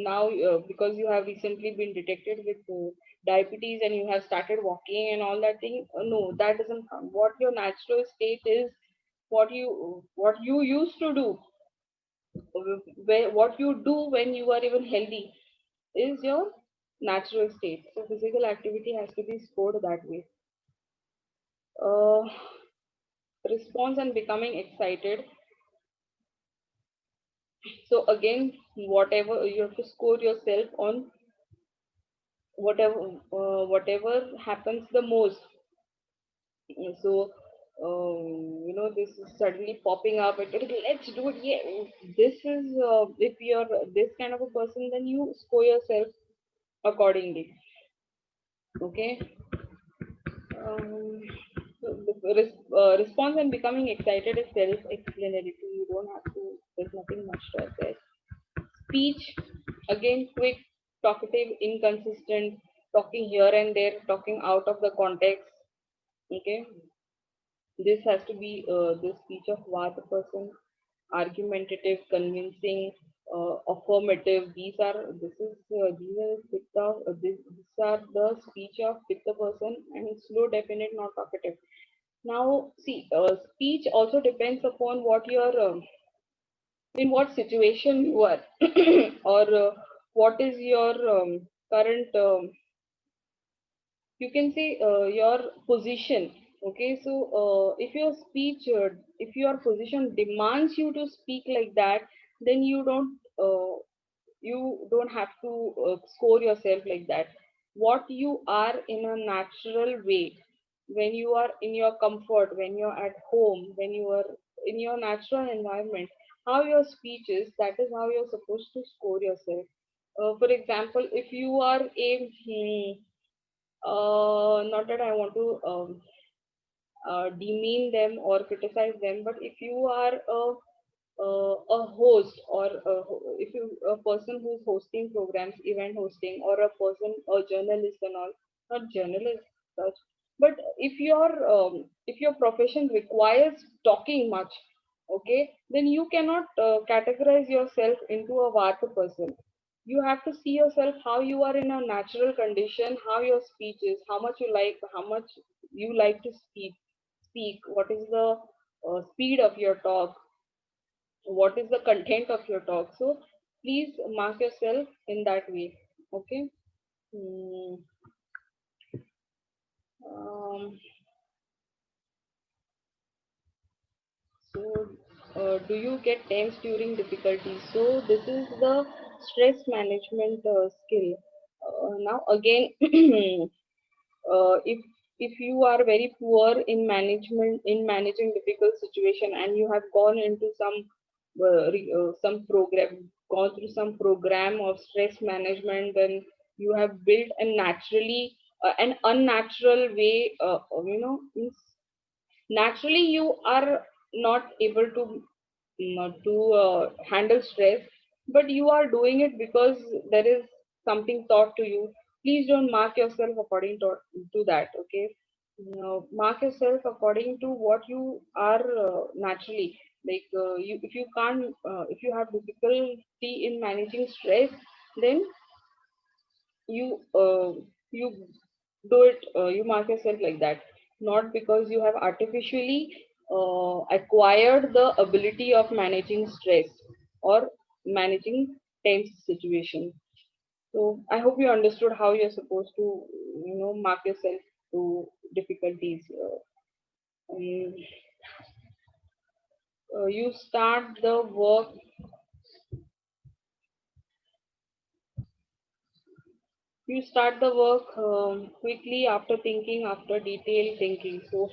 have recently been detected with diabetes and you have started walking and all that thing, no, that doesn't count. What your natural state is, what you used to do, what you do when you are even healthy, is your natural state. So physical activity has to be scored that way. Uh, Response and becoming excited. So again, whatever you have to score yourself on, whatever happens the most. So this is suddenly popping up. Let's do it. Yeah, this is if you're this kind of a person, then you score yourself accordingly. Okay. Um, Response and becoming excited is self-explanatory. You don't have to. There's nothing much to say. Speech, again, quick, talkative, inconsistent, talking here and there, talking out of the context. Okay, this has to be the speech of Vata person. Argumentative, convincing, affirmative. These are these are the speech of Pitta person, and slow, definite, not talkative. Now, see, speech also depends upon what your in what situation you are, or what is your current. You can say your position. Okay, so if your position demands you to speak like that, then you don't have to score yourself like that. What you are in a natural way, when you are in your comfort, when you're at home, when you are in your natural environment, how your speech is, that is how you're supposed to score yourself. For example, if you are not that I want to demean them or criticize them, but if you are a host, or if you a person who's hosting programs, event hosting, or a person, a journalist and all, not journalist such, but if your profession requires talking much, okay, then you cannot categorize yourself into a vata person. You have to see yourself how you are in a natural condition, how your speech is, how much you like to speak, what is the speed of your talk, what is the content of your talk. So please mark yourself in that way. Okay. Hmm. um, so do you get tense during difficulties? So this is the stress management skill. Now again, if if you are very poor in managing difficult situation, and you have gone into some program, gone through some program of stress management, then you have built a naturally an unnatural way, means naturally you are not able to handle stress, but you are doing it because there is something taught to you. Please don't mark yourself according to that. Okay, mark yourself according to what you are naturally. Like if you can't, if you have difficulty in managing stress, then you you do it, you mark yourself like that, not because you have artificially acquired the ability of managing stress or managing tense situation. So I hope you understood how you're supposed to, mark yourself to difficulties. Um, you start the work quickly, after thinking, after detailed thinking. So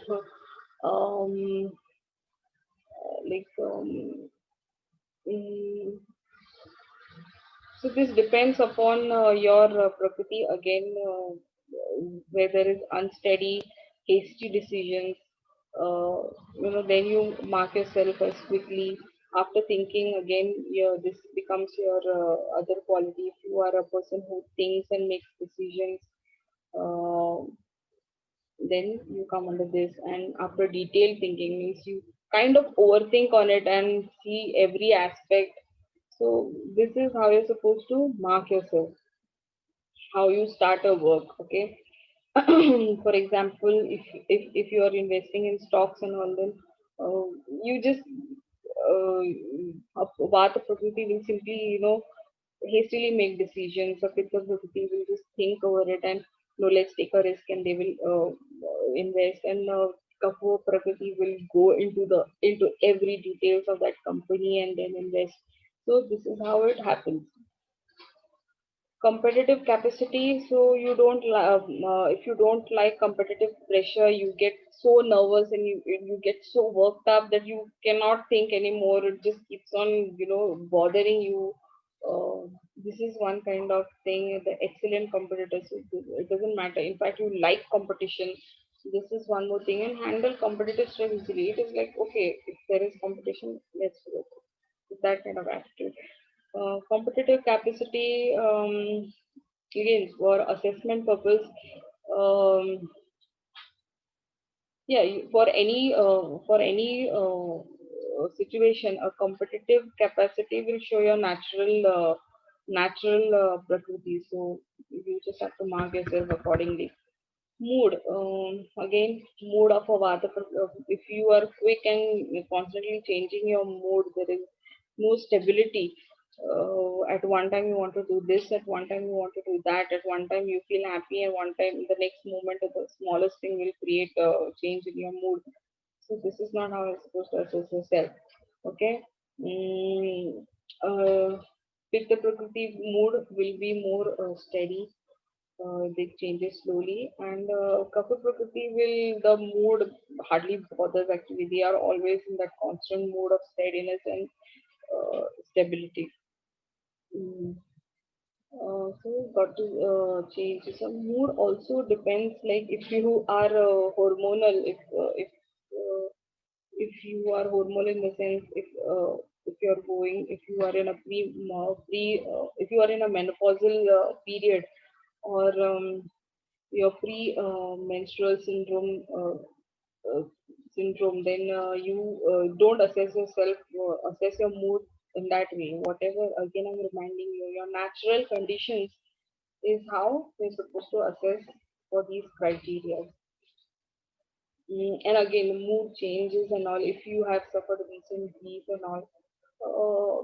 um, like mm, so this depends upon your prakriti again, where there is unsteady, hasty decisions. Uh, then you mark yourself as quickly. After thinking again, this becomes your other quality. If you are a person who thinks and makes decisions, uh, then you come under this. And after detailed thinking means you kind of overthink on it and see every aspect. So this is how you're supposed to mark yourself, how you start a work. Okay. For example, if you are investing in stocks and all, then you just Vata Prakriti will simply, hastily make decisions. A Pitta Prakriti will just think over it and, let's take a risk, and they will invest. And Kapha Prakriti will go into every details of that company and then invest. So this is how it happens. Competitive capacity, so you don't if you don't like competitive pressure, you get so nervous, and you get so worked up that you cannot think anymore. It just keeps on, bothering you. This is one kind of thing, the excellent competitors. It doesn't matter, in fact you like competition. This is one more thing. And handle competitive stress easily. It is like, okay, if there is competition, let's go. That kind of attitude. Competitive capacity, again, for assessment purpose, um, yeah, for any situation, a competitive capacity will show your natural prakriti. So you just have to mark yourself accordingly. Mood, again, mood of a vata. If you are quick and constantly changing your mood, there is no stability. At one time you want to do this, at one time you want to do that, at one time you feel happy, and one time the next moment the smallest thing will create a change in your mood. So this is not how you're supposed to assess yourself. Okay. Mm, uh, with the Prakriti, mood will be more steady. They changes slowly, and Kapha Prakriti will, the mood hardly bothers actually. They are always in that constant mood of steadiness and stability. Mm. So got to change. So mood also depends. Like if you are hormonal, if you are hormonal in the sense, if you're going, if you are in a if you are in a menopausal period, or your pre-menstrual uh, syndrome, then you don't assess your mood in that way. Whatever, again, I'm reminding you, your natural conditions is how you're supposed to assess for these criteria. And again, mood changes and all. If you have suffered recent grief and all,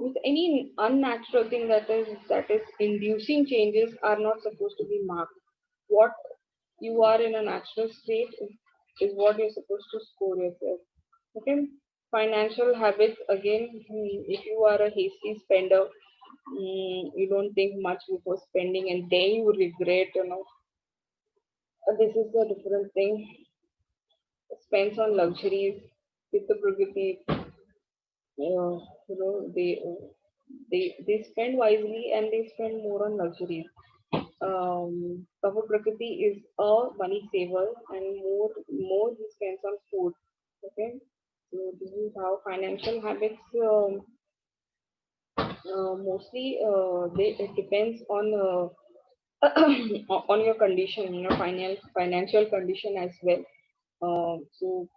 with any unnatural thing that is inducing changes are not supposed to be marked. What you are in a natural state is what you're supposed to score yourself. Okay. Financial habits, again, if you are a hasty spender, you don't think much before spending, and then you regret, This is a different thing. Spends on luxuries. Pitta Prakriti, they spend wisely and they spend more on luxuries. Kava Prakriti is a money saver and more he spends on food. Okay, so this is how financial habits mostly they it depends on on your condition, your financial condition as well. So,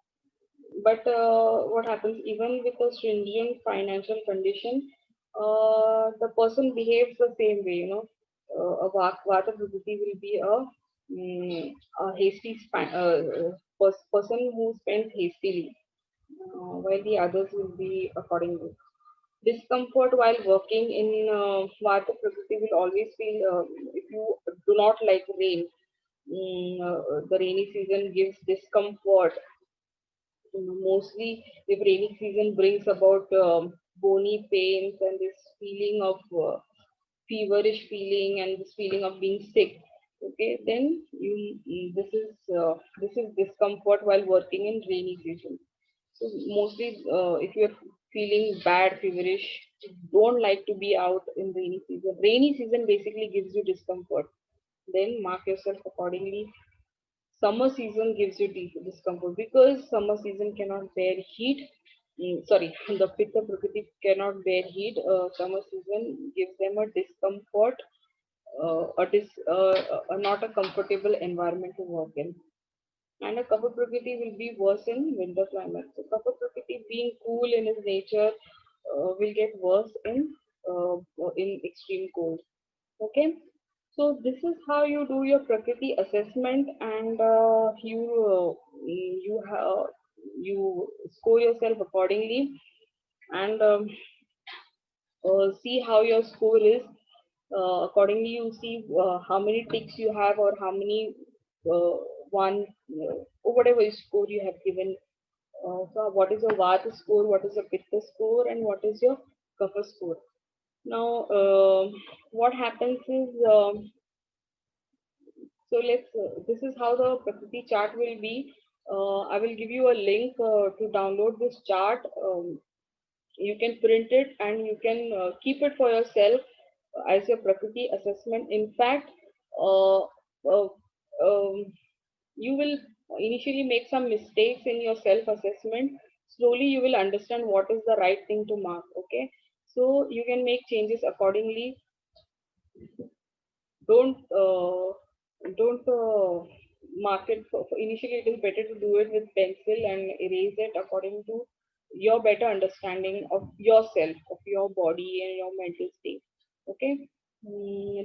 but what happens even with a stringent financial condition, the person behaves the same way. Vata Prakriti will be a hasty person who spends hastily, while the others will be accordingly. Discomfort while working in Vata Prakriti will always feel if you do not like rain. The rainy season gives discomfort. Mostly, if rainy season brings about bony pains and this feeling of feverish feeling and this feeling of being sick, okay, then this is discomfort while working in rainy season. So mostly, if you're feeling bad, feverish, don't like to be out in rainy season. Rainy season basically gives you discomfort. Then mark yourself accordingly. Summer season gives you discomfort because summer season cannot bear heat. Sorry, the Pitta Prakriti cannot bear heat. Summer season gives them a discomfort, not a comfortable environment to work in. And a Kapha Prakriti will be worse in winter climate. So Kapha Prakriti being cool in its nature will get worse in extreme cold. Okay, so this is how you do your Prakriti assessment, and you score yourself accordingly, and see how your score is. Accordingly, you see how many ticks you have or how many one or whatever score you have given. So, what is your Vata score? What is your Pitta score? And what is your Kapha score? Now, what happens is so let's. This is how the Prakriti chart will be. I will give you a link to download this chart. You can print it and you can keep it for yourself as your Prakriti assessment. In fact, uh, uh, um, you will initially make some mistakes in your self assessment. Slowly, you will understand what is the right thing to mark. Okay, so you can make changes accordingly. Don't mark it initially. It is better to do it with pencil and erase it according to your better understanding of yourself, of your body and your mental state. Okay.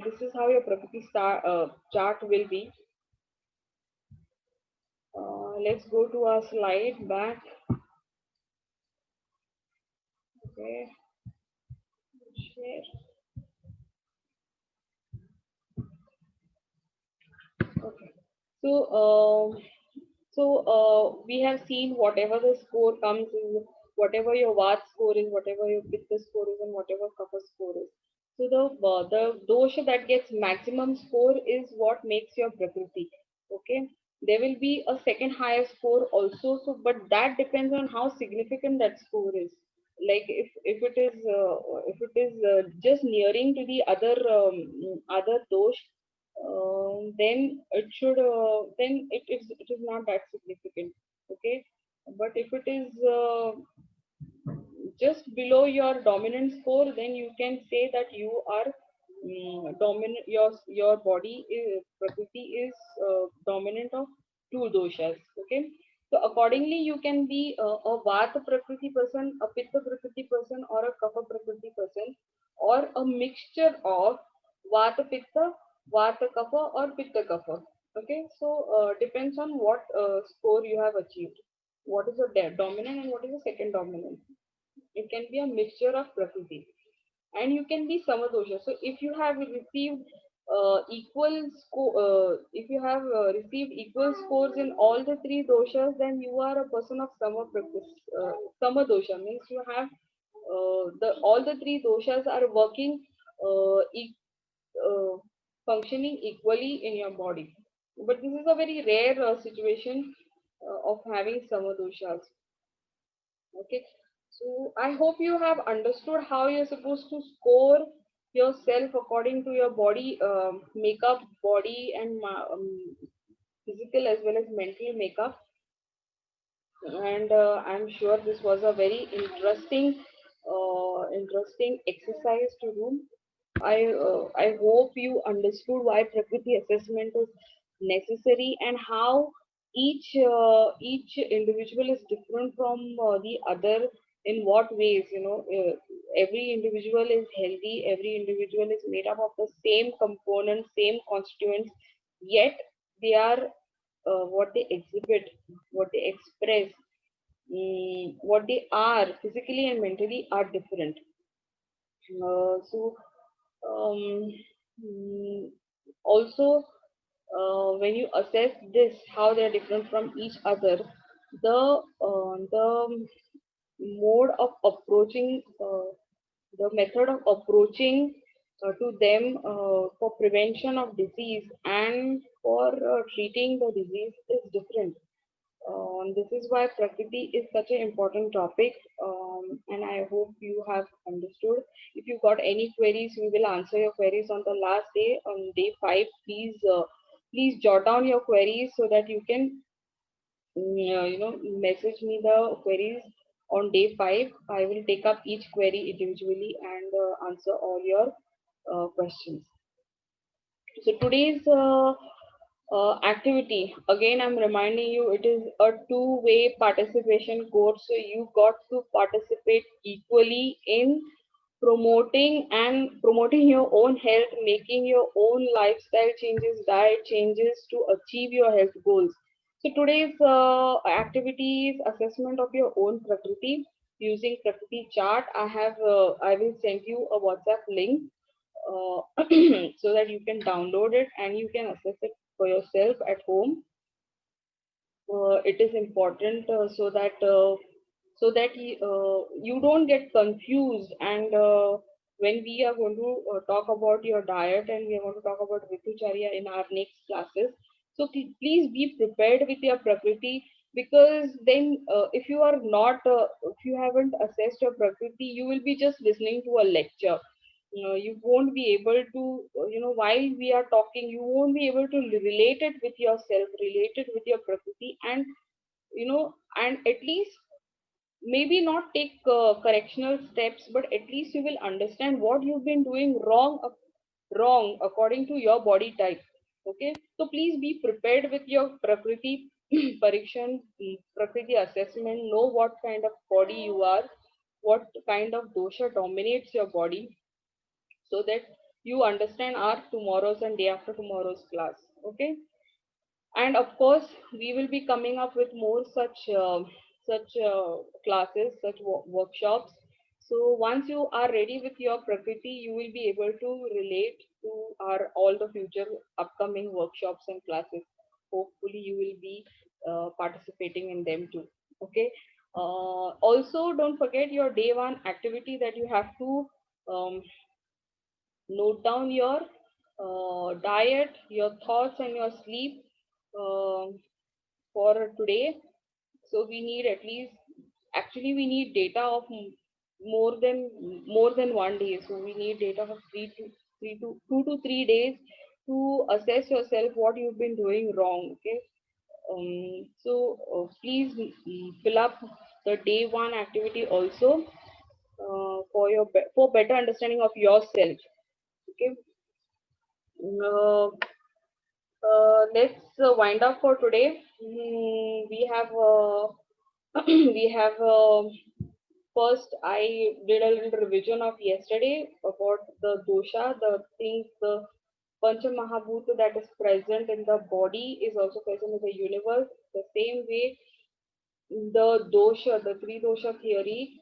This is how your Prakriti chart will be. Let's go to our slide back. Okay, share. Okay. So, we have seen whatever the score comes is, whatever your Vat score is, whatever your Pitta score is, and whatever Kapha score is. So the dosha that gets maximum score is what makes your Prakriti. Okay. There will be a second highest score also. So, but that depends on how significant that score is. Like if it is just nearing to the other dosh, then it is not that significant. Okay, but if it is just below your dominant score, then you can say that you are dominant. Your body is Prakriti is dominant of two doshas. Okay, so accordingly you can be a Vata Prakriti person, a Pitta Prakriti person, or a Kapha Prakriti person, or a mixture of Vata Pitta, Vata Kapha, or Pitta Kapha. Okay, so depends on what score you have achieved. What is the dominant and what is the second dominant? It can be a mixture of Prakriti, and you can be Samadosha. So if you have received if you have received equal scores in all the three doshas, then you are a person of Samadosha. Means you have the all the three doshas are working uh, e- uh, functioning equally in your body. But this is a very rare situation of having summer doshas. Okay, so I hope you have understood how you're supposed to score yourself according to your body makeup, body and physical as well as mental makeup. And I'm sure this was a very interesting exercise to do. I hope you understood why Prakriti assessment is necessary and how each individual is different from the other. In what ways, every individual is healthy. Every individual is made up of the same components, same constituents. Yet they are what they exhibit, what they express, what they are physically and mentally are different. So um, mm, also when you assess this how they are different from each other, the mode of approaching the method of approaching to them for prevention of disease and for treating the disease is different. This is why Prakriti is such an important topic, and I hope you have understood. If you got any queries, we will answer your queries on the last day, on day 5. Please jot down your queries so that you can, message me the queries on day 5. I will take up each query individually and answer all your questions. So today's activity, again, I'm reminding you, it is a two-way participation course. So you got to participate equally in promoting your own health, making your own lifestyle changes, diet changes to achieve your health goals. So today's activity is assessment of your own Prakriti using Prakriti chart. I will send you a WhatsApp link uh, so that you can download it and you can assess it for yourself at home. It is important you don't get confused. And when we are going to talk about your diet and we are going to talk about Ritucharya in our next classes, so please be prepared with your Prakriti, because then if you haven't assessed your Prakriti, you will be just listening to a lecture. You won't be able to, while we are talking, you won't be able to relate it with yourself, relate it with your Prakriti, and and at least maybe not take correctional steps, but at least you will understand what you've been doing wrong according to your body type. Okay, so please be prepared with your Prakriti parikshan, Prakriti assessment. Know what kind of body you are, what kind of dosha dominates your body, so that you understand our tomorrow's and day after tomorrow's class. Okay, and of course we will be coming up with more such classes, such workshops. So once you are ready with your Prakriti, you will be able to relate to our all the future upcoming workshops and classes. Hopefully you will be participating in them too. Okay, also don't forget your day one activity, that you have to um, note down your diet, your thoughts, and your sleep for today. So we need at least, actually we need data of more than one day. So we need data of 2 to 3 days to assess yourself what you've been doing wrong. Okay. Please fill up the day one activity also for better understanding of yourself. Okay. Uh, let's wind up for today. We have first I did a little revision of yesterday about the dosha, the things, the Pancha Mahabhuta that is present in the body is also present in the universe. The same way, the dosha, the three dosha theory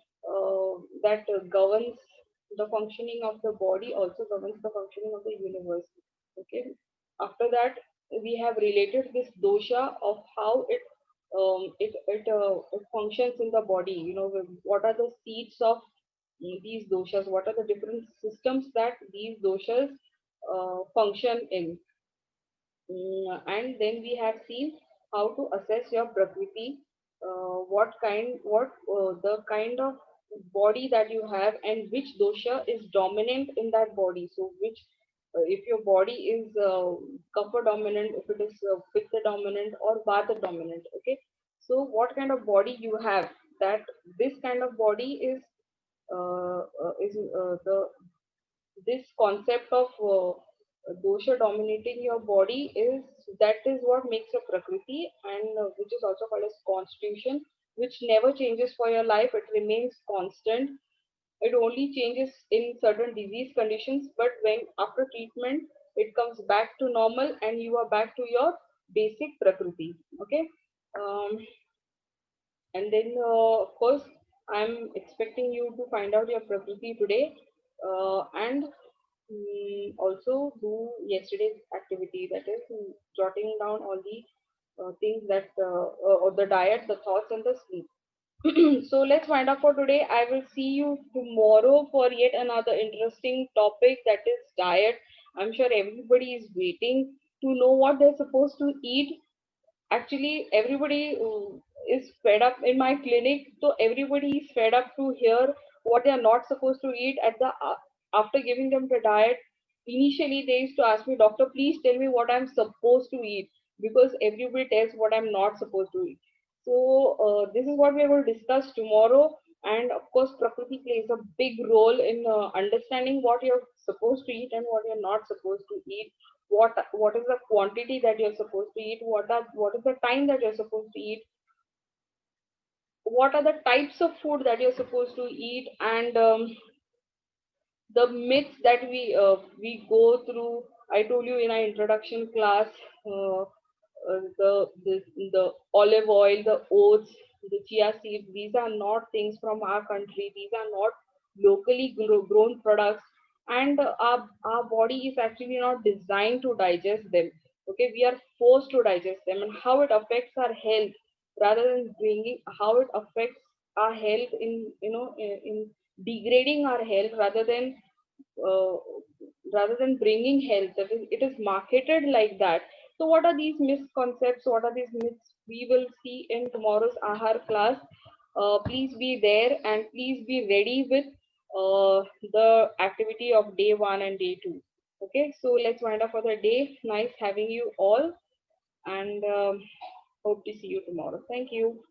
that governs the functioning of the body also governs the functioning of the universe. Okay. After that, we have related this dosha of how it functions in the body. What are the seeds of these doshas? What are the different systems that these doshas function in? And then we have seen how to assess your prakriti, the kind of body that you have and which dosha is dominant in that body. So which if your body is kapha dominant, if it is pitta dominant or vata dominant, okay. So what kind of body you have, that this kind of body is the this concept of dosha dominating your body, is that is what makes your prakriti, and which is also called as constitution, which never changes for your life. It remains constant. It only changes in certain disease conditions, but when after treatment it comes back to normal and you are back to your basic prakriti. Okay. um, and then of course I'm expecting you to find out your prakriti today, and also do yesterday's activity, that is jotting down all the things that or the diet, the thoughts and the sleep. So let's find out for today. I will see you tomorrow for yet another interesting topic, that is diet. I'm sure everybody is waiting to know what they're supposed to eat. Actually, everybody is fed up in my clinic, so everybody is fed up to hear what they are not supposed to eat at the after giving them the diet. Initially they used to ask me, doctor, please tell me what I'm supposed to eat, because everybody tells what I'm not supposed to eat. So this is what we are going to discuss tomorrow. And of course prakriti plays a big role in understanding what you're supposed to eat and what you're not supposed to eat. What is the quantity that you're supposed to eat, what is the time that you're supposed to eat, what are the types of food that you're supposed to eat, and the myths that we go through. I told you in our introduction class, uh, the olive oil, the oats, the chia seeds, these are not things from our country. These are not locally grown products, and our body is actually not designed to digest them. Okay, we are forced to digest them, and how it affects our health, rather than bringing how it affects our health in in degrading our health, uh, rather than bringing health. That is, it is marketed like that. So what are these misconceptions, what are these myths, we will see in tomorrow's ahar class. Please be there and please be ready with the activity of day 1 and day 2. Okay, so let's wind up for the day. Nice having you all, and hope to see you tomorrow. Thank you.